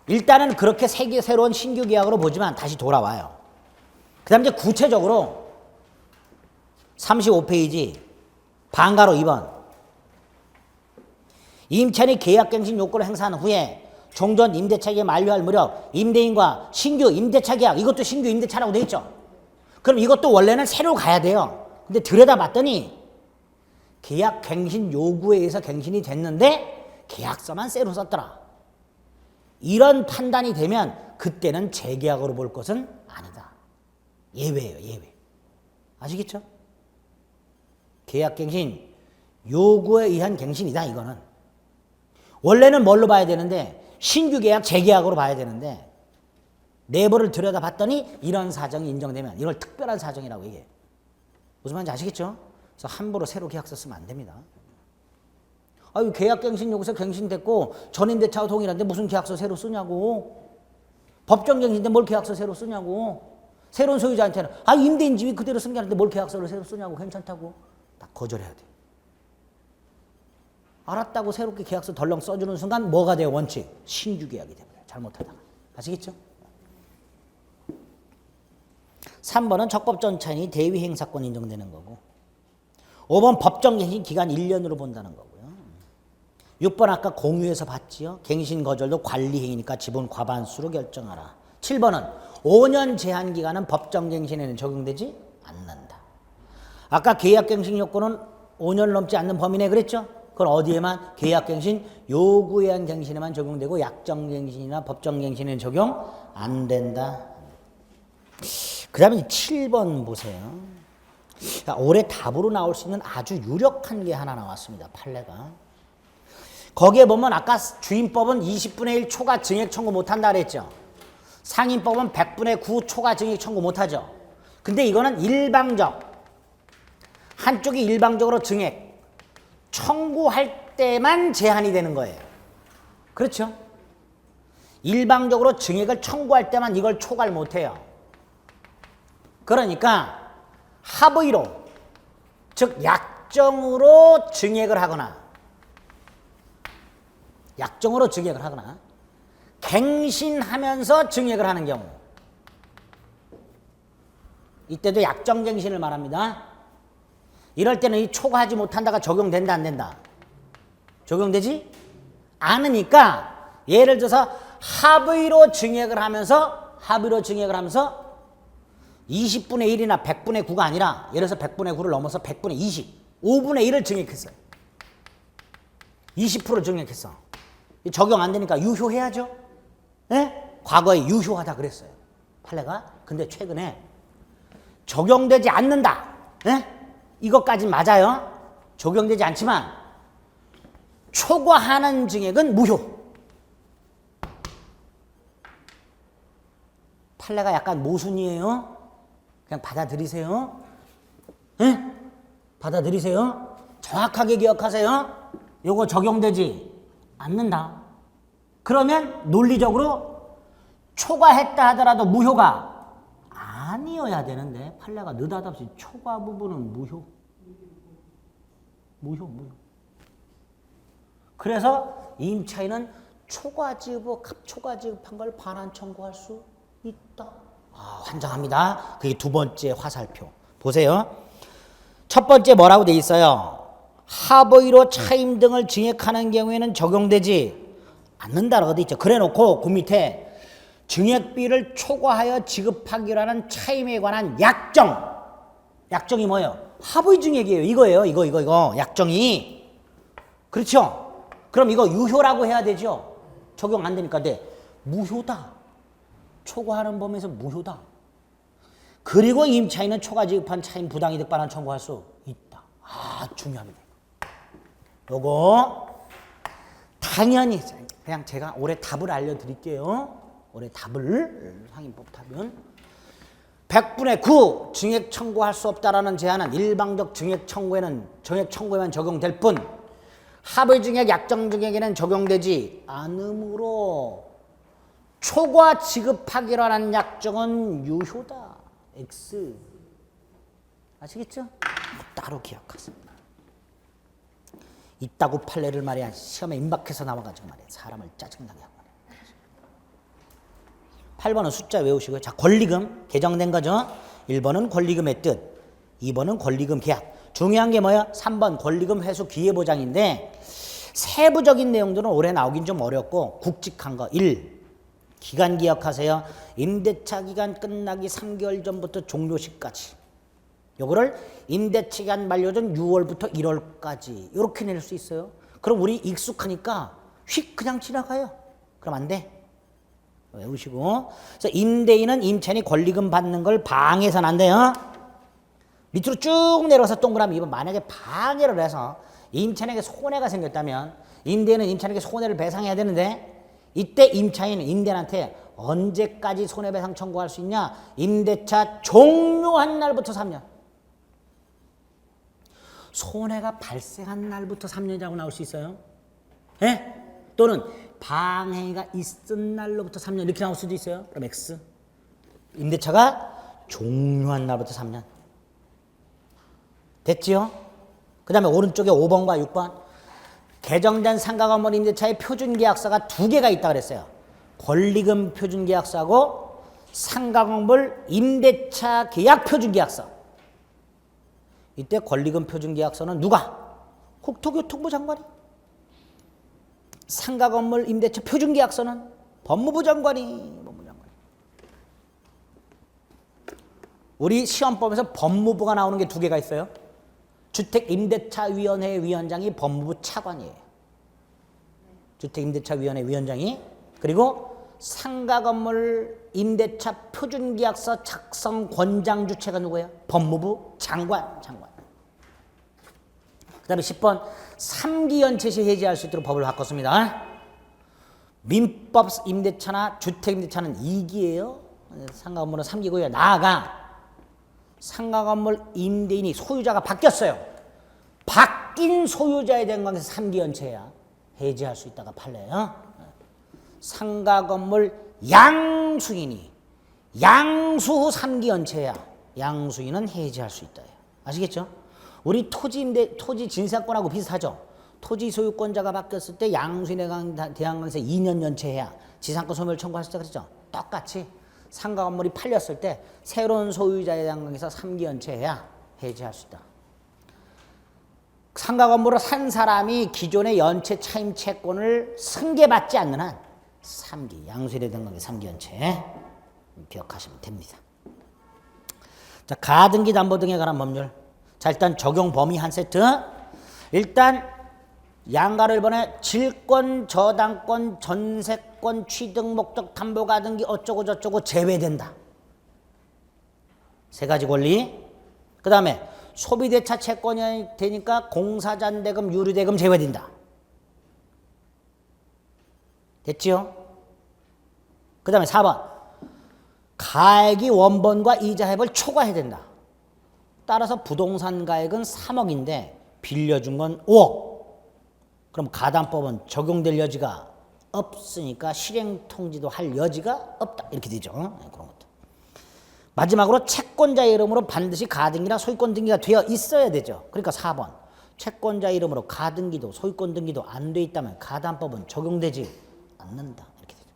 일단은 그렇게 새로운 신규 계약으로 보지만 다시 돌아와요. 그 다음 이제 구체적으로 35페이지 방가로 2번. 임차인이 계약갱신 요건을 행사한 후에 종전 임대차기에 만료할 무렵 임대인과 신규 임대차 계약, 이것도 신규 임대차라고 돼 있죠. 그럼 이것도 원래는 새로 가야 돼요. 근데 들여다봤더니 계약갱신 요구에 의해서 갱신이 됐는데 계약서만 새로 썼더라. 이런 판단이 되면 그때는 재계약으로 볼 것은 아니다. 예외예요, 예외. 아시겠죠? 계약갱신 요구에 의한 갱신이다, 이거는. 원래는 뭘로 봐야 되는데 신규 계약, 재계약으로 봐야 되는데 내부를 들여다봤더니 이런 사정이 인정되면 이걸 특별한 사정이라고 얘기해요. 무슨 말인지 아시겠죠? 그래서 함부로 새로 계약서 쓰면 안 됩니다. 아유, 계약갱신 요구서 갱신됐고 전임대차와 동일한데 무슨 계약서 새로 쓰냐고. 법정갱신인데 뭘 계약서 새로 쓰냐고. 새로운 소유자한테는 임대인 집이 그대로 쓴 게 아닌데 뭘 계약서를 새로 쓰냐고. 괜찮다고. 다 거절해야 돼. 알았다고 새롭게 계약서 덜렁 써주는 순간 뭐가 돼요? 원칙. 신규 계약이 돼버려요. 잘못하다가. 아시겠죠? 3번은 적법전차인이 대위 행사권 인정되는 거고, 5번 법정갱신 기간 1년으로 본다는 거고요. 6번 아까 공유해서 봤지요. 갱신 거절도 관리행위니까 지분 과반수로 결정하라. 7번은 5년 제한기간은 법정갱신에는 적용되지 않는다. 아까 계약갱신 요건은 5년 넘지 않는 범위 내 그랬죠? 그건 어디에만? 계약갱신 요구에 의한 갱신에만 적용되고 약정갱신이나 법정갱신에는 적용 안 된다. 그 다음에 7번 보세요. 올해 답으로 나올 수 있는 아주 유력한 게 하나 나왔습니다. 판례가. 거기에 보면 아까 주임법은 20분의 1 초과 증액 청구 못한다 그랬죠. 상임법은 100분의 9 초과 증액 청구 못하죠. 근데 이거는 일방적, 한쪽이 일방적으로 증액 청구할 때만 제한이 되는 거예요. 그렇죠? 일방적으로 증액을 청구할 때만 이걸 초과를 못해요. 그러니까 합의로, 즉 약정으로 증액을 하거나 갱신하면서 증액을 하는 경우, 이때도 약정갱신을 말합니다. 이럴 때는 이 초과하지 못한다가 적용된다 안 된다? 적용되지 않으니까 예를 들어서 합의로 증액을 하면서 20분의 1이나 100분의 9가 아니라 예를 들어서 100분의 9를 넘어서 100분의 20, 5분의 1을 증액했어요. 20%를 증액했어. 적용 안 되니까 유효해야죠. 네? 과거에 유효하다 그랬어요. 판례가. 근데 최근에 적용되지 않는다. 네? 이것까지 맞아요. 적용되지 않지만 초과하는 증액은 무효. 판례가 약간 모순이에요. 그냥 받아들이세요. 네? 받아들이세요. 정확하게 기억하세요. 요거 적용되지 않는다. 그러면 논리적으로 초과했다 하더라도 무효가 아니어야 되는데 판례가 느닷없이 초과 부분은 무효. 그래서 임차인은 초과지급, 갑초과지급한 걸 반환 청구할 수 있다. 환장합니다. 그게 두 번째 화살표. 보세요. 첫 번째 뭐라고 돼 있어요? 합의로 차임 등을 증액하는 경우에는 적용되지 않는다라고 돼 있죠. 그래놓고 그 밑에 증액비를 초과하여 지급하기로 하는 차임에 관한 약정이 뭐예요? 합의 증액이에요. 이거예요. 이거 약정이. 그렇죠? 그럼 이거 유효라고 해야 되죠. 적용 안 되니까. 네, 무효다. 초과하는 범위에서 무효다. 그리고 임차인은 초과 지급한 차임 부당이득 반환 청구할 수 있다. 중요합니다. 요거 당연히 그냥 제가 올해 답을 알려드릴게요. 올해 답을 상임법 답은 100분의 9 증액 청구할 수 없다라는 제한은 일방적 증액 청구에만 적용될 뿐 합의 증액, 약정 증액에는 적용되지 않으므로 초과 지급하기로 하는 약정은 유효다. X. 아시겠죠? 따로 기억하세요. 이따구 판례를 말이야 시험에 임박해서 나와가지고 말이야 사람을 짜증나게 하고 말이야. 8번은 숫자 외우시고요. 자, 권리금 개정된 거죠. 1번은 권리금의 뜻, 2번은 권리금 계약. 중요한 게 뭐야? 3번 권리금 회수 기회보장인데 세부적인 내용들은 올해 나오긴 좀 어렵고 굵직한 거 1. 기간 기억하세요. 임대차 기간 끝나기 3개월 전부터 종료시까지. 요거를 임대차 기간 만료 전 6월부터 1월까지 이렇게 낼 수 있어요. 그럼 우리 익숙하니까 휙 그냥 지나가요. 그럼 안 돼. 외우시고. 그래서 임대인은 임차인이 권리금 받는 걸 방해해서는 안 돼요. 밑으로 쭉 내려와서 동그라미 2번. 만약에 방해를 해서 임차인에게 손해가 생겼다면 임대인은 임차인에게 손해를 배상해야 되는데 이때 임차인은 임대인한테 언제까지 손해배상 청구할 수 있냐? 임대차 종료한 날부터 3년. 손해가 발생한 날부터 3년이라고 나올 수 있어요. 예? 또는 방해가 있은 날로부터 3년 이렇게 나올 수도 있어요. 그럼 X. 임대차가 종료한 날부터 3년. 됐지요? 그 다음에 오른쪽에 5번과 6번. 개정된 상가건물 임대차의 표준계약서가 2개가 있다고 그랬어요. 권리금 표준계약서하고 상가건물 임대차 계약 표준계약서. 이때 권리금 표준계약서는 누가? 국토교통부 장관이. 상가건물 임대차 표준계약서는 법무부 장관이. 우리 시험법에서 법무부가 나오는 게 2개가 있어요. 주택임대차위원회 위원장이 법무부 차관이에요. 주택임대차위원회 위원장이. 그리고 상가건물 임대차 표준계약서 작성 권장 주체가 누구예요? 법무부 장관. 그 다음에 10번 3기 연체 시 해지할 수 있도록 법을 바꿨습니다. 민법 임대차나 주택임대차는 2기예요. 상가건물은 3기고요. 나아가 상가건물 임대인이 소유자가 바뀌었어요. 바뀐 소유자에 대한 관계에서 3기 연체야 해지할 수 있다가 판례요. 상가건물 양수인이 양수 후 3기 연체야 양수인은 해지할 수 있다. 아시겠죠? 우리 토지 진사권하고 비슷하죠. 토지 소유권자가 바뀌었을 때 양수인에 대한 관계에서 2년 연체해야 지상권 소멸 청구할 수 있다 그랬죠. 똑같이 상가 건물이 팔렸을 때 새로운 소유자에 대한 관계에서 3기 연체해야 해지할 수 있다. 상가 건물을 산 사람이 기존의 연체 차임 채권을 승계받지 않는 한 3기 양수인에 대한 관계 3기 연체 기억하시면 됩니다. 자, 가등기 담보 등에 관한 법률. 자, 일단 적용 범위 한 세트. 일단 양가를 번에 질권, 저당권, 전세권, 취득 목적 담보 가등기 어쩌고 저쩌고 제외된다. 3가지 권리. 그 다음에 소비대차 채권이 되니까 공사잔대금, 유류대금 제외된다. 됐지요? 그 다음에 4번 가액이 원본과 이자합을 초과해야 된다. 따라서 부동산 가액은 3억인데 빌려준 건 5억. 그럼 가담법은 적용될 여지가 없으니까 실행 통지도 할 여지가 없다. 이렇게 되죠. 그런 것도. 마지막으로 채권자 이름으로 반드시 가등기나 소유권 등기가 되어 있어야 되죠. 그러니까 4번 채권자 이름으로 가등기도 소유권 등기도 안 돼 있다면 가담법은 적용되지 않는다. 이렇게 되죠.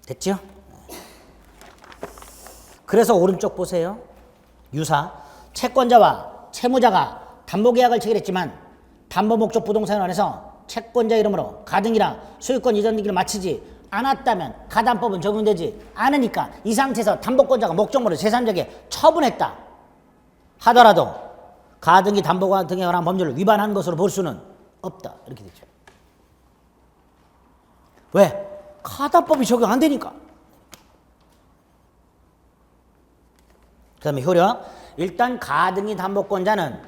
됐죠? 그래서 오른쪽 보세요. 유사. 채권자와 채무자가 담보계약을 체결했지만 담보목적 부동산을 안에서 채권자 이름으로 가등기나 소유권 이전 등기를 마치지 않았다면 가담법은 적용되지 않으니까 이 상태에서 담보권자가 목적물을 제3자에게 처분했다 하더라도 가등기 담보관 등에 관한 법률을 위반한 것으로 볼 수는 없다. 이렇게 되죠. 왜? 가담법이 적용 안 되니까. 그 다음에 효력. 일단 가등기 담보권자는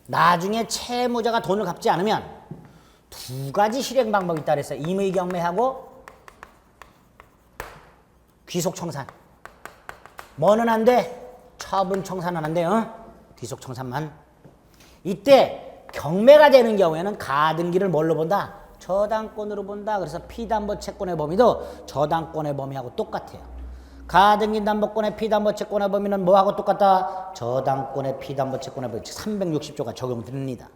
나중에 채무자가 돈을 갚지 않으면 두 가지 실행 방법이 있다 그랬어요. 임의경매하고 귀속청산. 뭐는 안 돼? 처분청산은 안 돼요. 귀속청산만. 이때 경매가 되는 경우에는 가등기를 뭘로 본다? 저당권으로 본다. 그래서 피담보 채권의 범위도 저당권의 범위하고 똑같아요. 가등기 담보권의 피담보 채권의 범위는 뭐하고 똑같다? 저당권의 피담보 채권의 범위 360조가 적용됩니다.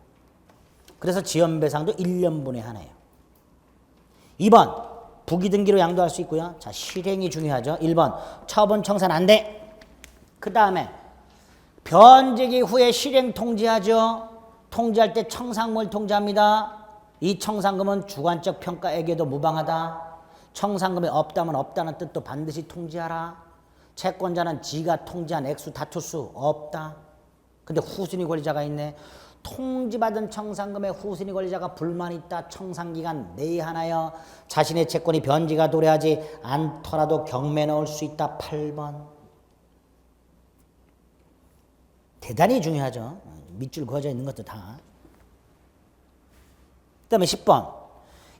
그래서 지연배상도 1년분에 하나예요. 2번 부기등기로 양도할 수 있고요. 자, 실행이 중요하죠. 1번 처분 청산 안 돼. 그 다음에 변제기 후에 실행 통지하죠. 통지할 때 청산금을 통지합니다. 이 청산금은 주관적 평가에게도 무방하다. 청산금이 없다면 없다는 뜻도 반드시 통지하라. 채권자는 지가 통지한 액수 다툴 수 없다. 근데 후순위 권리자가 있네. 통지받은 청산금에 후순위 권리자가 불만이 있다. 청산기간 내에 하나여 자신의 채권이 변제가 도래하지 않더라도 경매에 넣을 수 있다. 8번. 대단히 중요하죠. 밑줄 그어져 있는 것도 다. 그 다음에 10번.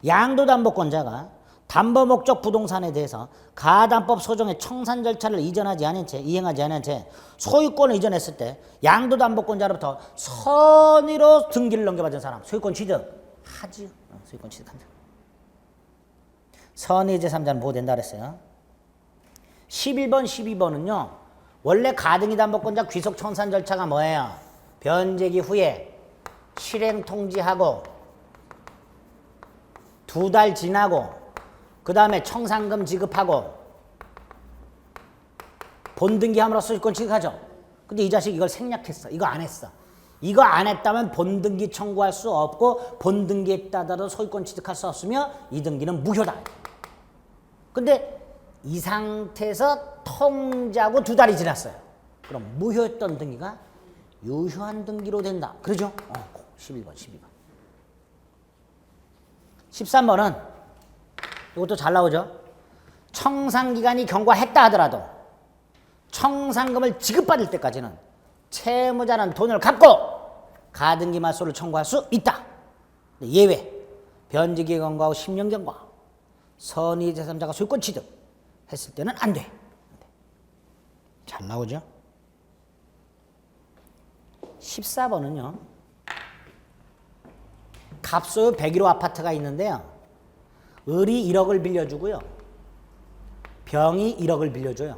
양도담보권자가 담보목적 부동산에 대해서 가담법 소정의 청산 절차를 이행하지 않은 채 소유권을 이전했을 때 양도담보권자로부터 선의로 등기를 넘겨받은 사람 소유권 취득하지요. 소유권 취득한다. 선의 제3자는 보호된다 그랬어요. 11번 12번은요. 원래 가등기 담보권자 귀속 청산 절차가 뭐예요? 변제기 후에 실행 통지하고 2달 지나고 그 다음에 청산금 지급하고 본등기함으로써 소유권 취득하죠. 근데 이 자식 이걸 생략했어. 이거 안 했어. 이거 안 했다면 본등기 청구할 수 없고 본등기했다더라도 소유권 취득할 수 없으며 이 등기는 무효다. 근데 이 상태에서 통지하고 2달이 지났어요. 그럼 무효했던 등기가 유효한 등기로 된다. 그러죠? 11번 12번 13번은 이것도 잘 나오죠. 청산기간이 경과했다 하더라도 청산금을 지급받을 때까지는 채무자는 돈을 갚고 가등기 말소를 청구할 수 있다. 예외. 변제기 경과후 10년 경과 선의 제3자가 소유권 취득했을 때는 안 돼. 잘 나오죠. 14번은요. 갑소유 101호 아파트가 있는데요. 을이 1억을 빌려주고요. 병이 1억을 빌려줘요.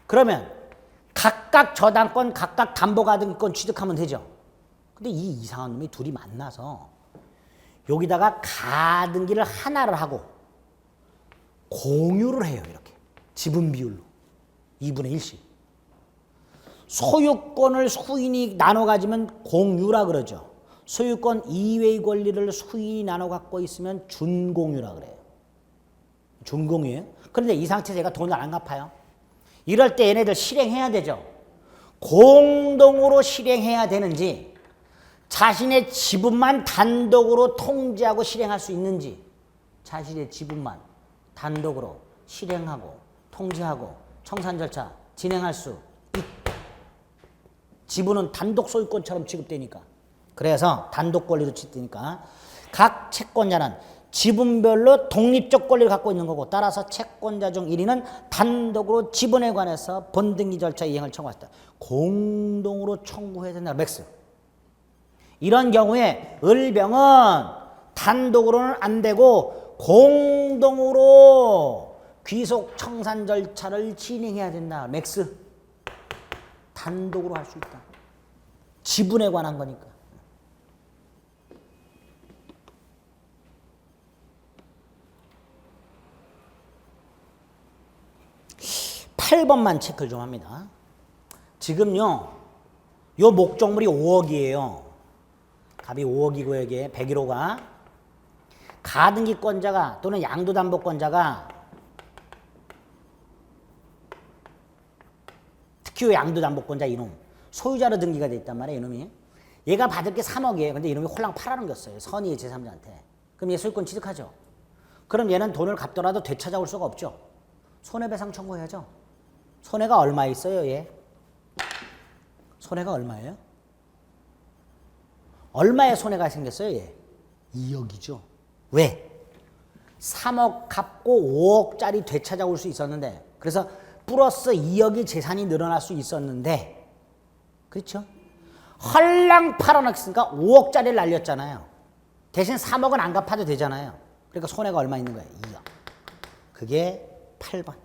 그러면 각각 저당권, 각각 담보가등기권 취득하면 되죠. 근데 이 이상한 놈이 둘이 만나서 여기다가 가등기를 하나를 하고 공유를 해요. 이렇게 지분 비율로 2분의 1씩. 소유권을 수인이 나눠 가지면 공유라 그러죠. 소유권 이외의 권리를 수인이 나눠 갖고 있으면 준공유라 그래요. 준공유예요. 그런데 이 상태에서 얘가 돈을 안 갚아요. 이럴 때 얘네들 실행해야 되죠. 공동으로 실행해야 되는지 자신의 지분만 단독으로 통지하고 실행할 수 있는지 자신의 지분만 단독으로 실행하고 통지하고 청산 절차 진행할 수 있다. 지분은 단독 소유권처럼 취급되니까. 그래서 단독 권리로 취급되니까 각 채권자는 지분별로 독립적 권리를 갖고 있는 거고 따라서 채권자 중 1위는 단독으로 지분에 관해서 본등기 절차 이행을 청구했다. 공동으로 청구해야 된다. 맥스. 이런 경우에 을병은 단독으로는 안 되고 공동으로 귀속 청산 절차를 진행해야 된다. 맥스. 단독으로 할 수 있다. 지분에 관한 거니까. 8번만 체크를 좀 합니다. 지금요, 요 목적물이 5억이에요. 값이 5억이고 여기에 101호가 가등기권자가 또는 양도담보권자가 특히 양도담보권자 이놈 소유자로 등기가 돼 있단 말이에요. 이놈이 얘가 받을 게 3억이에요. 근데 이놈이 홀랑 팔아넘겼어요. 선의의 제3자한테. 그럼 얘 소유권 취득하죠. 그럼 얘는 돈을 갚더라도 되찾아올 수가 없죠. 손해배상 청구해야죠. 손해가 얼마 있어요, 얘? 손해가 얼마예요? 얼마의 손해가 생겼어요, 얘? 2억이죠. 왜? 3억 갚고 5억짜리 되찾아올 수 있었는데, 그래서 플러스 2억의 재산이 늘어날 수 있었는데, 그렇죠? 헐랑 팔아놨으니까 5억짜리를 날렸잖아요. 대신 3억은 안 갚아도 되잖아요. 그러니까 손해가 얼마 있는 거예요? 2억. 그게 8번.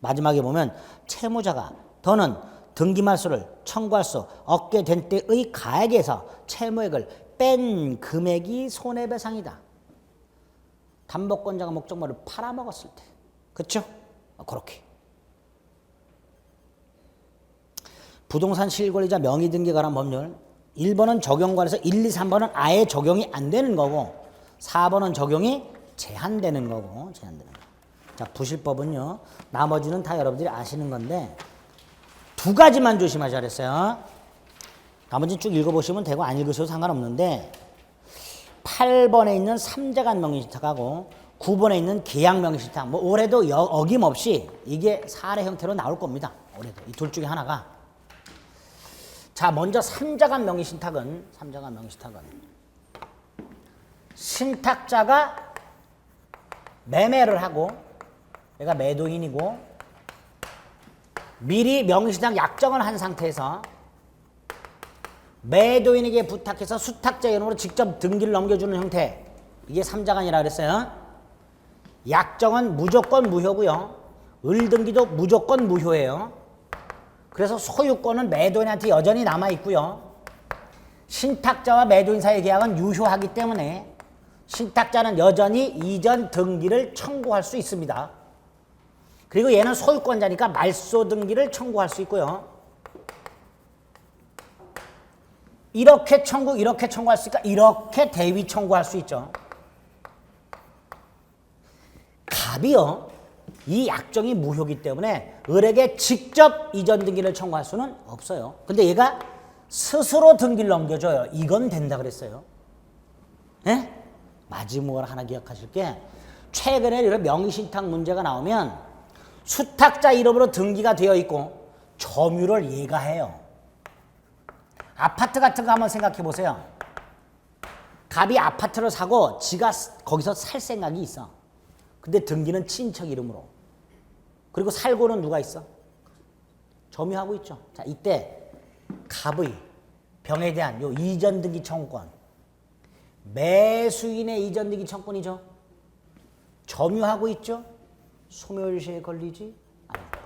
마지막에 보면 채무자가 더는 등기말소를 청구할 수 없게 된 때의 가액에서 채무액을 뺀 금액이 손해배상이다. 담보권자가 목적물을 팔아먹었을 때. 그렇죠? 그렇게. 부동산 실권리자 명의등기에 관한 법률 1번은 적용관에서 1, 2, 3번은 아예 적용이 안 되는 거고 4번은 적용이 제한되는 거고 제한되는 거. 자, 부실법은요. 나머지는 다 여러분들이 아시는 건데 두 가지만 조심하셔야 그랬어요. 나머지는 쭉 읽어보시면 되고 안 읽으셔도 상관없는데 8번에 있는 삼자간 명의신탁하고 9번에 있는 계약 명의신탁 뭐 올해도 어김없이 이게 사례 형태로 나올 겁니다. 올해도 이 둘 중에 하나가. 자, 먼저 삼자간 명의신탁은 신탁자가 매매를 하고 얘가 매도인이고 미리 명의신탁 약정을 한 상태에서 매도인에게 부탁해서 수탁자 이름으로 직접 등기를 넘겨주는 형태. 이게 삼자간이라 그랬어요. 약정은 무조건 무효고요. 을등기도 무조건 무효예요. 그래서 소유권은 매도인한테 여전히 남아있고요. 신탁자와 매도인 사이의 계약은 유효하기 때문에 신탁자는 여전히 이전 등기를 청구할 수 있습니다. 그리고 얘는 소유권자니까 말소 등기를 청구할 수 있고요. 이렇게 청구할 수 있으니까 이렇게 대위 청구할 수 있죠. 갑이요. 이 약정이 무효이기 때문에 을에게 직접 이전 등기를 청구할 수는 없어요. 근데 얘가 스스로 등기를 넘겨줘요. 이건 된다 그랬어요. 예? 마지막으로 하나 기억하실 게 최근에 이런 명의신탁 문제가 나오면 수탁자 이름으로 등기가 되어 있고 점유를 얘가 해요. 아파트 같은 거 한번 생각해 보세요. 갑이 아파트를 사고 지가 거기서 살 생각이 있어. 근데 등기는 친척 이름으로. 그리고 살고는 누가 있어? 점유하고 있죠. 자, 이때 갑의 병에 대한 요 이전 등기 청구권. 매수인의 이전 등기 청구권이죠. 점유하고 있죠. 소멸시에 걸리지 않는다.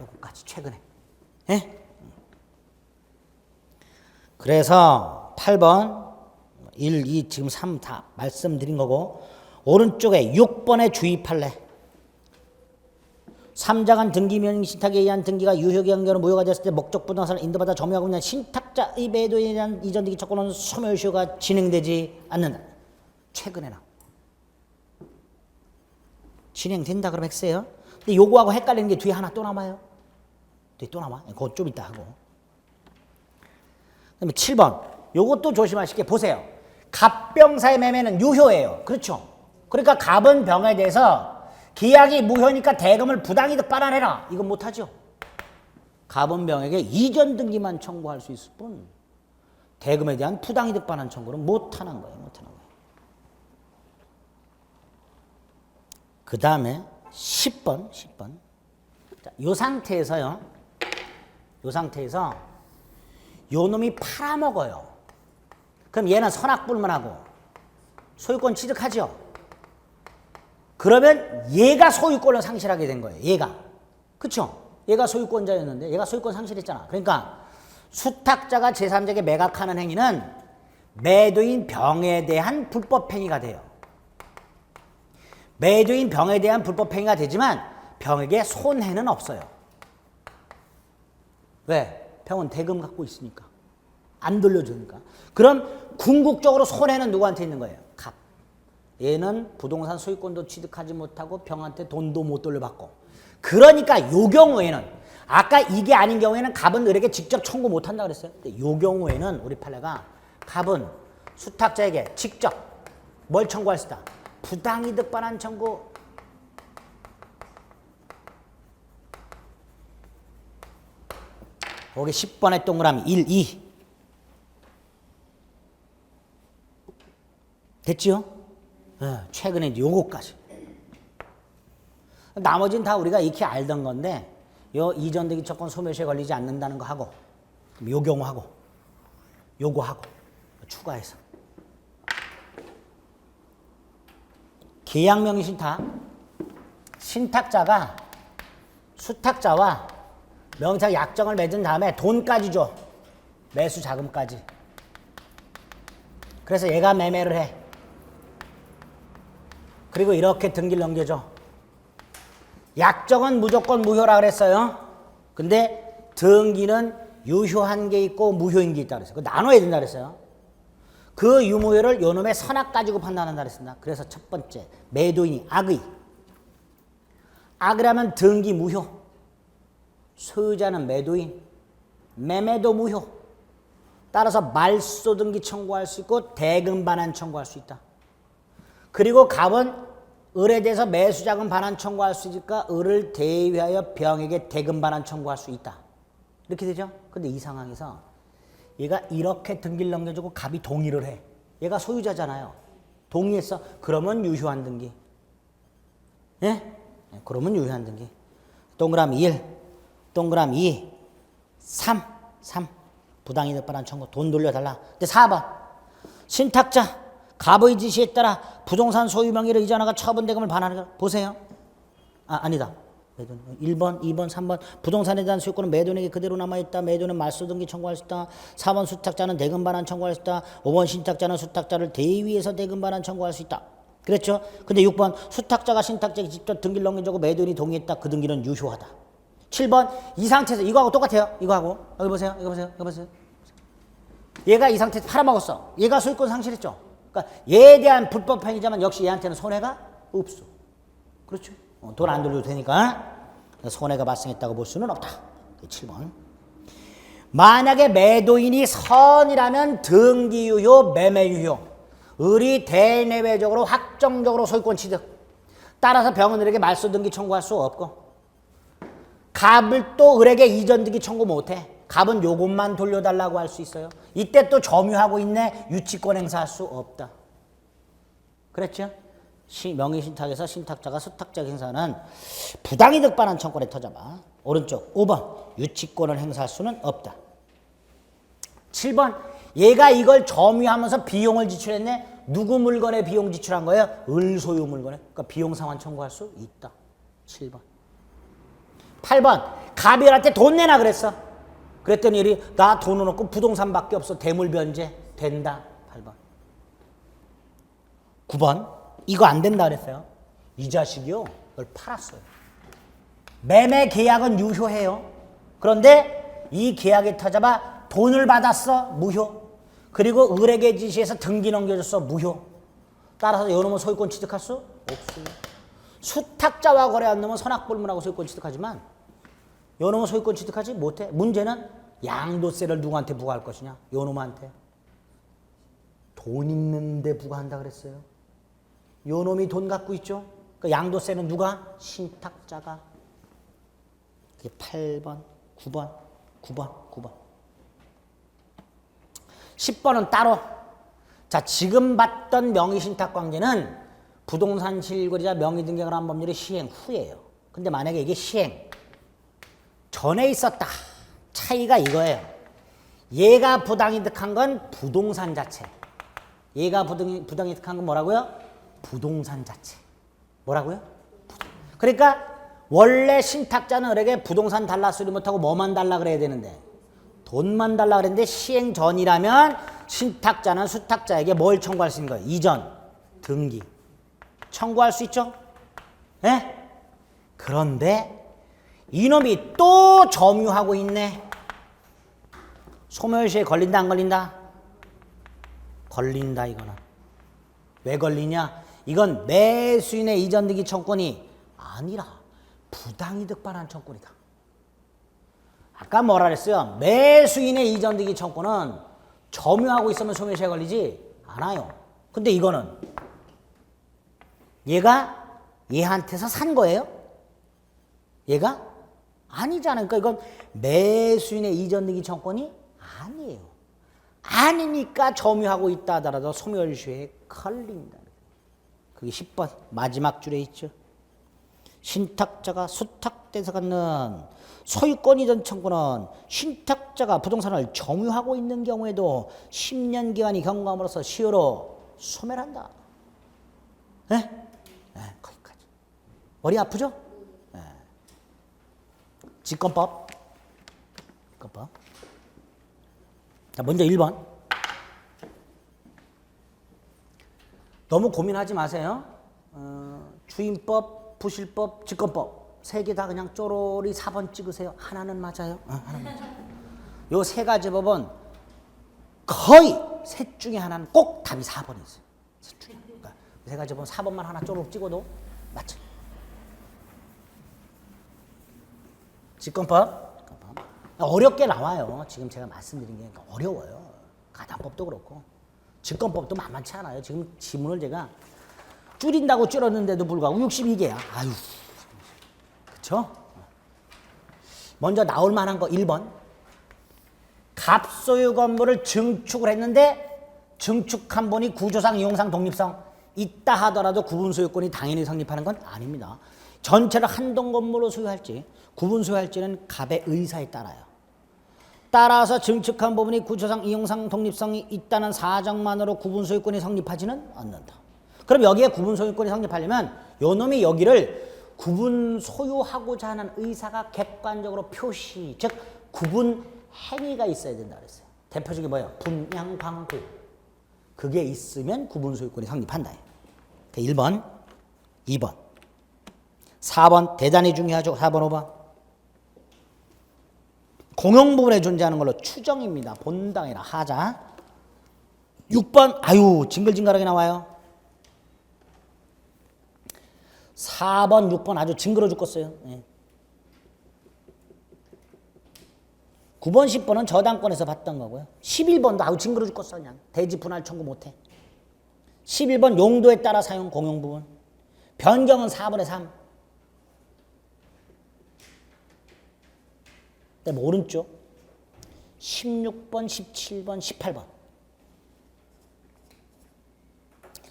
요거까지 최근에. 예? 그래서 8번 1, 2, 지금 3 다 말씀드린 거고 오른쪽에 6번에 주의할래. 삼자간 등기명의신탁에 의한 등기가 유효기간으로 무효가 됐을 때 목적 부동산을 인도받아 점유하고 있는 신탁자의 매도에 대한 이전 등기 청구는 소멸시효가 진행되지 않는다. 최근에 나 진행된다 그러면 X예요. 근데 요거하고 헷갈리는 게 뒤에 하나 또 남아요. 뒤에 또 남아. 그거 좀 이따 하고. 그다음에 7번. 요것도 조심하실 게 보세요. 갑병사의 매매는 유효예요. 그렇죠? 그러니까 갑은 병에 대해서 계약이 무효니까 대금을 부당이득 빨아내라. 이건 못하죠. 갑은 병에게 이전 등기만 청구할 수 있을 뿐 대금에 대한 부당이득 반환 청구는 못하는 거예요. 그 다음에 10번. 자, 요 상태에서요. 요 놈이 팔아먹어요. 그럼 얘는 선악불문하고 소유권 취득하죠. 그러면 얘가 소유권을 상실하게 된 거예요. 얘가. 그쵸? 얘가 소유권자였는데 얘가 소유권 상실했잖아. 그러니까 수탁자가 제3자에게 매각하는 행위는 매도인 병에 대한 불법 행위가 돼요. 매도인 병에 대한 불법 행위가 되지만 병에게 손해는 없어요. 왜? 병은 대금 갖고 있으니까. 안 돌려주니까. 그럼 궁극적으로 손해는 누구한테 있는 거예요? 갑. 얘는 부동산 소유권도 취득하지 못하고 병한테 돈도 못 돌려받고. 그러니까 요 경우에는 아까 이게 아닌 경우에는 갑은 을에게 직접 청구 못한다 그랬어요. 근데 요 경우에는 우리 판례가 갑은 수탁자에게 직접 뭘 청구할 수 있다? 부당이득 반환 청구. 거기 10번의 동그라미 1, 2. 됐죠? 최근에 이제 요거까지. 나머지는 다 우리가 익히 알던 건데 요 이전대기 채권 소멸시에 걸리지 않는다는 거 하고 요 경우 하고 요거 하고 추가해서 계약명의 신탁. 신탁자가 수탁자와 명의상 약정을 맺은 다음에 돈까지 줘. 매수 자금까지. 그래서 얘가 매매를 해. 그리고 이렇게 등기를 넘겨줘. 약정은 무조건 무효라 그랬어요. 근데 등기는 유효한 게 있고 무효인 게 있다 그랬어요. 그거 나눠야 된다 그랬어요. 그 유무효를 요놈의 선악 가지고 판단한다 그랬습니다. 그래서 첫 번째 매도인이 악의. 악이라면 등기 무효. 소유자는 매도인. 매매도 무효. 따라서 말소 등기 청구할 수 있고 대금 반환 청구할 수 있다. 그리고 갑은 을에 대해서 매수자금 반환 청구할 수 있으니까 을을 대위하여 병에게 대금 반환 청구할 수 있다. 이렇게 되죠? 근데 이 상황에서 얘가 이렇게 등기를 넘겨주고 갑이 동의를 해. 얘가 소유자잖아요. 동의했어. 그러면 유효한 등기. 예? 그러면 유효한 등기. 동그라미 1, 동그라미 2, 3. 부당이득 반환 청구. 돈 돌려달라. 근데 4번. 신탁자. 갑의 지시에 따라 부동산 소유 명의를 이전하고 처분 대금을 반환하는 거 보세요. 아니다. 1번, 2번, 3번. 부동산에 대한 소유권은 매도인에게 그대로 남아있다. 매도인은 말소 등기 청구할 수 있다. 4번 수탁자는 대금 반환 청구할 수 있다. 5번 신탁자는 수탁자를 대위해서 대금 반환 청구할 수 있다. 그랬죠? 근데 6번 수탁자가 신탁자에게 직접 등기를 넘겨주고 매도인이 동의했다. 그 등기는 유효하다. 7번 이 상태에서 이거하고 똑같아요. 이거하고 여기 보세요. 이거 보세요. 얘가 이 상태에서 팔아먹었어. 얘가 소유권 상실했죠. 그러니까 얘에 대한 불법 행위자만 역시 얘한테는 손해가 없어. 그렇죠? 돈 안 돌려도 되니까 손해가 발생했다고 볼 수는 없다. 7번. 만약에 매도인이 선이라면 등기유효, 매매유효. 을이 대내외적으로 확정적으로 소유권 취득. 따라서 병은 을에게 말소 등기 청구할 수 없고 갑을 또 을에게 이전 등기 청구 못해. 갑은 요것만 돌려달라고 할 수 있어요. 이때 또 점유하고 있네. 유치권 행사할 수 없다. 그랬죠? 명의신탁에서 신탁자가 수탁자에게 행사하는 부당이득 반환 청구를 터잡아. 오른쪽 5번 유치권을 행사할 수는 없다. 7번 얘가 이걸 점유하면서 비용을 지출했네. 누구 물건에 비용 지출한 거예요? 을 소유 물건에. 그러니까 비용 상환 청구할 수 있다. 7번. 8번 갑이 을한테 돈 내놔 그랬어. 그랬더니 일이 나 돈은 없고 부동산밖에 없어. 대물변제 된다. 8번. 9번 이거 안 된다 그랬어요. 이 자식이요. 이걸 팔았어요. 매매 계약은 유효해요. 그런데 이 계약에 터잡아 돈을 받았어. 무효. 그리고 을에게 지시해서 등기 넘겨줬어. 무효. 따라서 요놈은 소유권 취득할 수 없어요. 수탁자와 거래한 놈은 선악불문하고 소유권 취득하지만 요놈은 소유권 취득하지 못해. 문제는 양도세를 누구한테 부과할 것이냐? 요놈한테. 돈 있는데 부과한다 그랬어요. 요놈이 돈 갖고 있죠? 그 양도세는 누가? 신탁자가. 그게 8번, 9번. 10번은 따로. 자, 지금 봤던 명의신탁 관계는 부동산 실거래자 명의등록을 한 법률의 시행 후예요. 근데 만약에 이게 시행 전에 있었다. 차이가 이거예요. 얘가 부당이득한 건 부동산 자체. 얘가 부당이득한 건 뭐라고요? 부동산 자체. 뭐라고요? 그러니까 원래 신탁자는 을에게 부동산 달라 소리 못하고 뭐만 달라 그래야 되는데 돈만 달라 그랬는데 시행 전이라면 신탁자는 수탁자에게 뭘 청구할 수 있는 거예요? 이전, 등기 청구할 수 있죠? 네? 그런데 이놈이 또 점유하고 있네. 소멸시효에 걸린다 안 걸린다? 걸린다. 이거는 왜 걸리냐? 이건 매수인의 이전 등기 청구권이 아니라 부당이득 반환 청구권이다. 아까 뭐라 그랬어요? 매수인의 이전 등기 청구권은 점유하고 있으면 소멸시효에 걸리지 않아요. 근데 이거는 얘가 얘한테서 산 거예요? 얘가? 아니잖아요. 그러니까 이건 매수인의 이전 등기 청구권이 아니에요. 아니니까 점유하고 있다 하더라도 소멸시효에 걸린다. 그게 10번 마지막 줄에 있죠. 신탁자가 수탁돼서 갖는 소유권 이전 청구는 신탁자가 부동산을 점유하고 있는 경우에도 10년 기간이 경과함으로써 시효로 소멸한다. 네? 네, 거기까지. 머리 아프죠? 네. 직권법. 자, 먼저 1번. 너무 고민하지 마세요. 주임법, 부실법, 직권법 세 개 다 그냥 쪼로리 4번 찍으세요. 하나는 맞아요. 하나는 맞아요. 요 세 가지 법은 거의 셋 중에 하나는 꼭 답이 4번이 있어요. 셋 중에. 그러니까 세 가지 법은 4번만 하나 쪼록 찍어도 맞죠. 직권법. 어렵게 나와요. 지금 제가 말씀드린 게 어려워요. 가담법도 그렇고 직권법도 만만치 않아요. 지금 지문을 제가 줄인다고 줄였는데도 불구하고 62개야. 아유, 그렇죠? 먼저 나올 만한 거 1번. 갑소유 건물을 증축을 했는데 증축한 분이 구조상, 이용상, 독립성 있다 하더라도 구분소유권이 당연히 성립하는 건 아닙니다. 전체를 한동 건물로 소유할지 구분 소유할지는 갑의 의사에 따라요. 따라서 증축한 부분이 구조상, 이용상, 독립성이 있다는 사정만으로 구분소유권이 성립하지는 않는다. 그럼 여기에 구분소유권이 성립하려면 요놈이 여기를 구분 소유하고자 하는 의사가 객관적으로 표시, 즉 구분 행위가 있어야 된다 그랬어요. 대표적인 뭐예요? 분양 광고. 그게 있으면 구분 소유권이 성립한다. 1번, 2번. 4번 대단히 중요하죠. 4번, 5번. 공용 부분에 존재하는 걸로 추정입니다. 본당이라 하자. 6번 아유 징글징글하게 나와요. 4번 6번 아주 징그러 죽겠어요. 네. 9번 10번은 저당권에서 봤던 거고요. 11번도 아우 징그러 죽겠어. 그냥 대지 분할 청구 못해. 11번 용도에 따라 사용 공용 부분. 변경은 4번에 3. 그다음에 오른쪽 16번, 17번, 18번.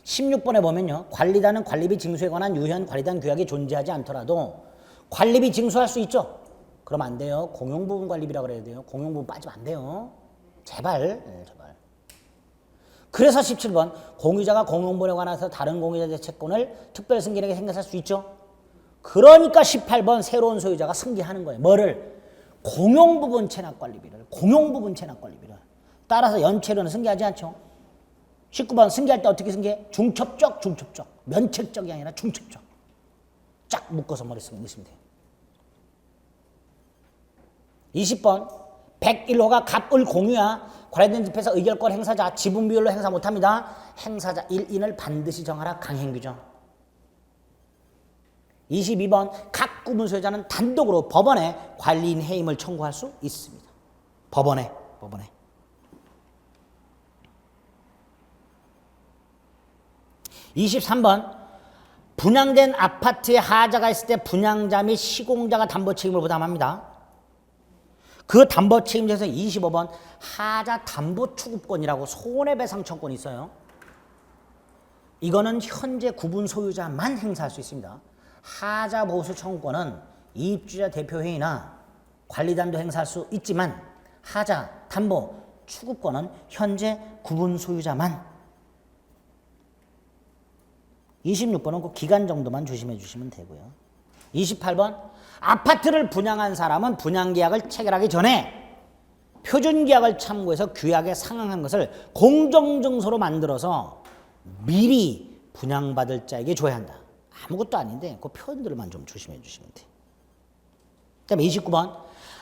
16번에 보면요. 관리단은 관리비 징수에 관한 유효한 관리단 규약이 존재하지 않더라도 관리비 징수할 수 있죠. 그럼 안 돼요. 공용부분 관리비라고 그래야 돼요. 공용부분 빠지면 안 돼요. 제발. 네, 제발. 그래서 17번 공유자가 공용부분에 관해서 다른 공유자의 채권을 특별 승계에게 행사할 수 있죠. 그러니까 18번 새로운 소유자가 승계하는 거예요. 뭐를? 공용부분 체납관리비를. 공용부분 체납관리비를. 따라서 연체료는 승계하지 않죠. 19번 승계할 때 어떻게 승계해? 중첩적, 중첩적. 면책적이 아니라 중첩적. 쫙 묶어서 머릿속에 넣으시면 돼요. 20번 101호가 갑을 공유야. 관련된 집에서 의결권 행사자 지분 비율로 행사 못합니다. 행사자 1인을 반드시 정하라. 강행규정. 22번 각 구분 소유자는 단독으로 법원에 관리인 해임을 청구할 수 있습니다. 법원에. 23번 분양된 아파트에 하자가 있을 때 분양자 및 시공자가 담보 책임을 부담합니다. 그 담보 책임자에서 25번 하자 담보 추구권이라고 손해배상 청구권이 있어요. 이거는 현재 구분 소유자만 행사할 수 있습니다. 하자 보수 청구권은 입주자 대표회의나 관리단도 행사할 수 있지만 하자 담보 추구권은 현재 구분 소유자만. 26번은 그 기간 정도만 조심해 주시면 되고요. 28번 아파트를 분양한 사람은 분양계약을 체결하기 전에 표준계약을 참고해서 규약에 상응한 것을 공정증서로 만들어서 미리 분양받을 자에게 줘야 한다. 아무것도 아닌데 그 표현들만 좀 조심해 주시면 돼요. 그 다음에 29번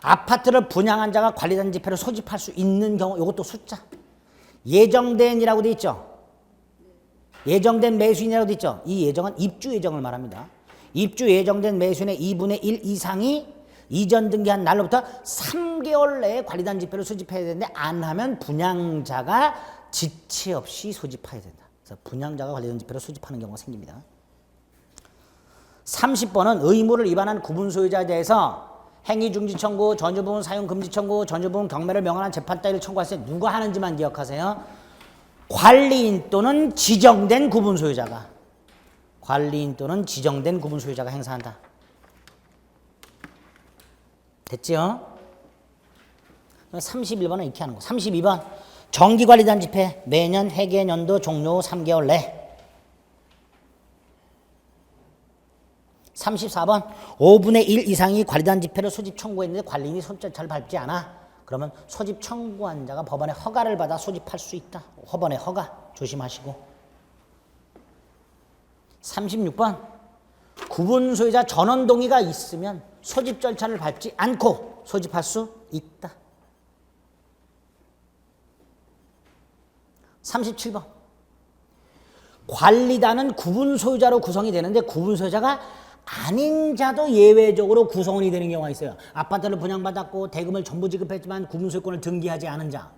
아파트를 분양한 자가 관리단 지폐를 소집할 수 있는 경우, 이것도 숫자 예정된이라고 돼 있죠. 예정된 매수인이라고 돼 있죠. 이 예정은 입주 예정을 말합니다. 입주 예정된 매수인의 2분의 1 이상이 이전 등기한 날로부터 3개월 내에 관리단 지폐를 소집해야 되는데 안 하면 분양자가 지체 없이 소집해야 된다. 그래서 분양자가 관리단 지폐를 소집하는 경우가 생깁니다. 30번은 의무를 위반한 구분 소유자에 대해서 행위 중지 청구, 전유부분 사용 금지 청구, 전유부분 경매를 명한한 재판 따위를 청구할 때 누가 하는지만 기억하세요. 관리인 또는 지정된 구분 소유자가, 관리인 또는 지정된 구분 소유자가 행사한다. 됐죠? 31번은 이렇게 하는 거. 32번 정기관리단 집회 매년 회계연도 종료 3개월 내. 34번 5분의 1 이상이 관리단 집회를 소집 청구했는데 관리인이 손절차를 밟지 않아. 그러면 소집 청구한 자가 법원의 허가를 받아 소집할 수 있다. 법원의 허가 조심하시고. 36번 구분 소유자 전원 동의가 있으면 소집 절차를 밟지 않고 소집할 수 있다. 37번 관리단은 구분 소유자로 구성이 되는데 구분 소유자가 아닌 자도 예외적으로 구성원이 되는 경우가 있어요. 아파트를 분양받았고 대금을 전부 지급했지만 구분 소유권을 등기하지 않은 자.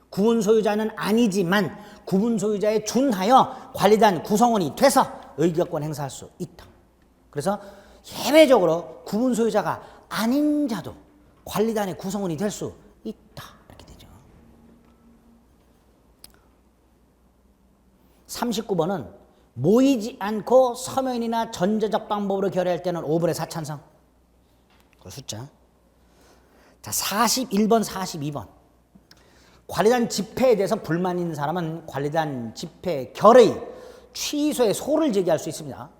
구분 소유자는 아니지만 구분 소유자에 준하여 관리단 구성원이 돼서 의결권 행사할 수 있다. 그래서 예외적으로 구분 소유자가 아닌 자도 관리단의 구성원이 될 수 있다. 이렇게 되죠. 39번은 모이지 않고 서면이나 전자적 방법으로 결의할 때는 5분의 4 찬성. 그 숫자. 자, 41번, 42번. 관리단 집회에 대해서 불만 있는 사람은 관리단 집회 결의 취소에 소를 제기할 수 있습니다.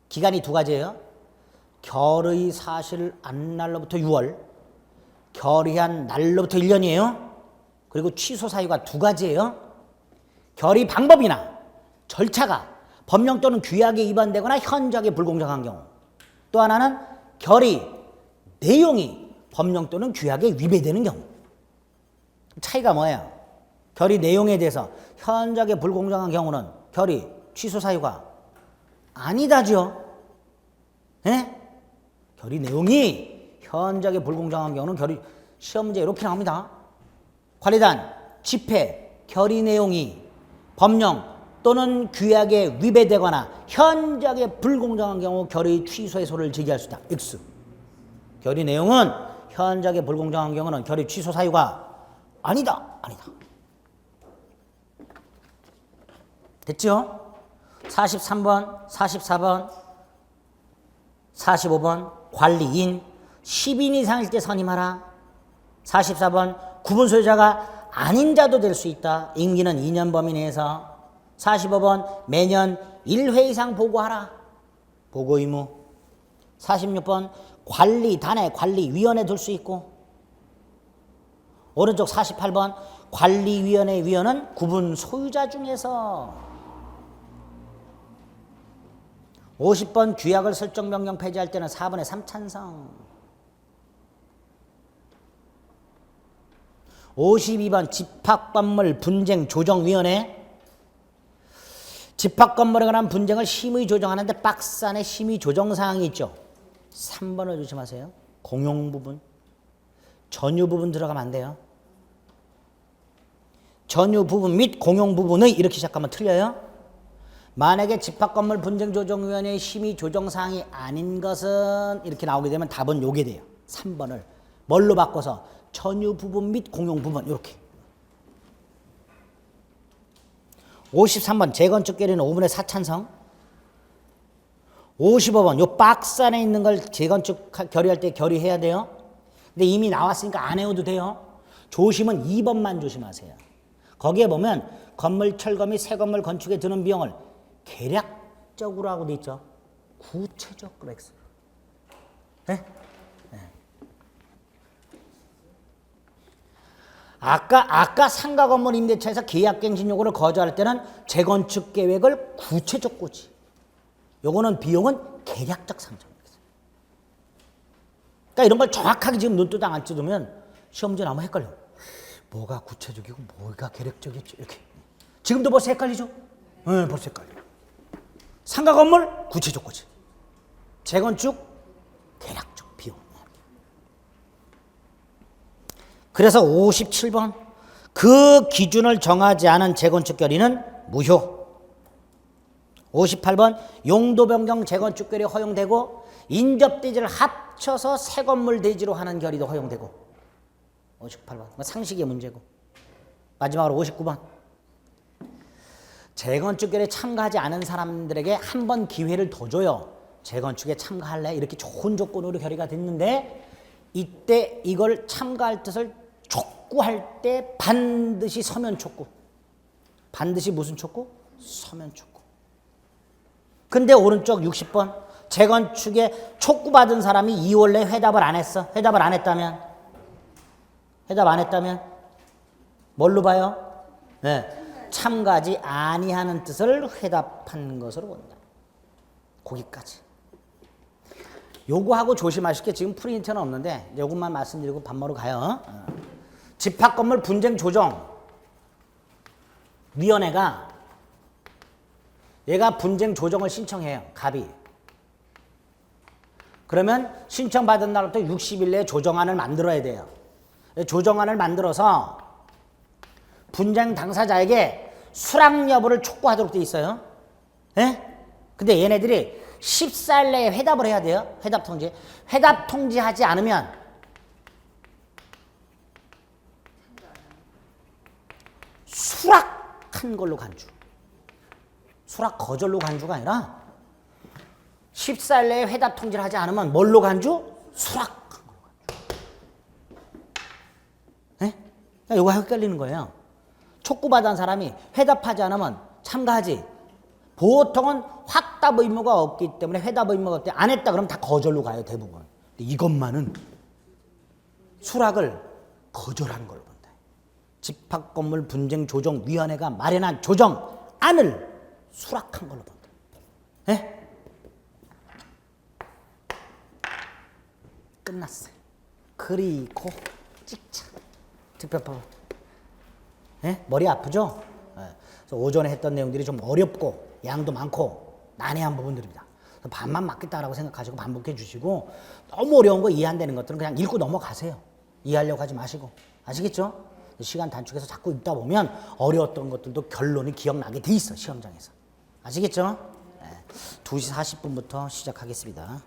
기간이 두 가지예요. 결의 사실 안 날로부터 6월, 결의한 날로부터 1년이에요. 그리고 취소 사유가 두 가지예요. 결의 방법이나 절차가 법령 또는 규약에 위반되거나 현저하게 불공정한 경우. 또 하나는 결의 내용이 법령 또는 규약에 위배되는 경우. 차이가 뭐예요? 결의 내용에 대해서 현저하게 불공정한 경우는 결의 취소 사유가 아니다죠. 예? 결의 내용이 현저하게 불공정한 경우는 결의 시험 문제 이렇게 나옵니다. 관리단 집회 결의 내용이 법령 또는 규약에 위배되거나 현저하게 불공정한 경우 결의 취소의 소를 제기할 수 있다. X. 결의 내용은 현저하게 불공정한 경우는 결의 취소 사유가 아니다. 아니다. 됐죠? 43번, 44번, 45번 관리인 10인 이상일 때 선임하라. 44번 구분 소유자가 아닌 자도 될 수 있다. 임기는 2년 범위 내에서. 45번 매년 1회 이상 보고하라. 보고 의무. 46번 관리단에 관리위원회 둘 수 있고. 오른쪽 48번 관리위원회 위원은 구분 소유자 중에서. 50번 규약을 설정 명령 폐지할 때는 4분의 3 찬성. 52번 집합건물 분쟁 조정위원회. 집합건물에 관한 분쟁을 심의 조정하는데 박스 안에 심의 조정사항이 있죠. 3번을 조심하세요. 공용부분, 전유부분 들어가면 안 돼요. 전유부분 및 공용부분의 이렇게 시작하면 틀려요. 만약에 집합건물 분쟁조정위원회의 심의 조정사항이 아닌 것은 이렇게 나오게 되면 답은 요게 돼요. 3번을 뭘로 바꿔서 전유부분 및 공용부분 이렇게. 53번 재건축 결의는 5분의 4 찬성. 55번 요 박스 안에 있는 걸 재건축 결의할 때 결의해야 돼요. 근데 이미 나왔으니까 안 해도 돼요. 조심은 2번만 조심하세요. 거기에 보면 건물 철거 및 새 건물 건축에 드는 비용을 계략 계략적으로 하고 돼 있죠. 구체적 X. 네? 네. 아까 상가 건물 임대차에서 계약갱신 요구를 거절할 때는 재건축 계획을 구체적 고지. 요거는 비용은 계략적 상정입니다. 그러니까 이런 걸 정확하게 지금 눈뜨다 안 뜯으면 시험지에 나오면 헷갈려. 뭐가 구체적이고 뭐가 계략적이지 이렇게. 지금도 벌써 헷갈리죠? 네, 벌써 헷갈려. 상가 건물 구체적 고지. 재건축 계략적 비용. 그래서 57번 그 기준을 정하지 않은 재건축 결의는 무효. 58번 용도 변경 재건축 결의 허용되고 인접 대지를 합쳐서 새 건물 대지로 하는 결의도 허용되고. 58번 상식의 문제고. 마지막으로 59번 재건축 결의에 참가하지 않은 사람들에게 한 번 기회를 더 줘요. 재건축에 참가할래? 이렇게 좋은 조건으로 결의가 됐는데 이때 이걸 참가할 뜻을 촉구할 때 반드시 서면 촉구. 반드시 무슨 촉구? 서면 촉구. 근데 오른쪽 60번 재건축에 촉구받은 사람이 2월 내에 회답을 안 했어. 회답을 안 했다면 뭘로 봐요? 네. 참가하지 아니하는 뜻을 회답한 것으로 본다. 거기까지. 요거하고 조심하실 게 지금 프린트는 없는데 요것만 말씀드리고 밥 먹으러 가요. 집합건물 분쟁 조정 위원회가 얘가 분쟁 조정을 신청해요. 갑이. 그러면 신청받은 날부터 60일 내에 조정안을 만들어야 돼요. 조정안을 만들어서 분쟁 당사자에게 수락 여부를 촉구하도록 돼 있어요. 예? 근데 얘네들이 14일 내에 회답을 해야 돼요. 회답 통지. 회답 통지하지 않으면 수락한 걸로 간주. 수락 거절로 간주가 아니라 14일 내에 회답 통지를 하지 않으면 뭘로 간주? 수락한 걸로 간주. 네? 이거 헷갈리는 거예요. 촉구받은 사람이 회답하지 않으면 참가하지. 보통은 확답 의무가 없기 때문에 회답 의무가 없기 때문에 안 했다 그러면 다 거절로 가요. 대부분. 근데 이것만은 수락을 거절한 걸로 본다. 집합건물 분쟁조정위원회가 마련한 조정안을 수락한 걸로 본다. 네? 끝났어요. 그리고 찍자. 특별법. 네? 머리 아프죠? 네. 그래서 오전에 했던 내용들이 좀 어렵고 양도 많고 난해한 부분들입니다. 반만 맞겠다라고 생각하시고 반복해 주시고 너무 어려운 거 이해 안 되는 것들은 그냥 읽고 넘어가세요. 이해하려고 하지 마시고. 아시겠죠? 시간 단축해서 자꾸 읽다 보면 어려웠던 것들도 결론이 기억나게 돼 있어. 시험장에서. 아시겠죠? 네. 2시 40분부터 시작하겠습니다.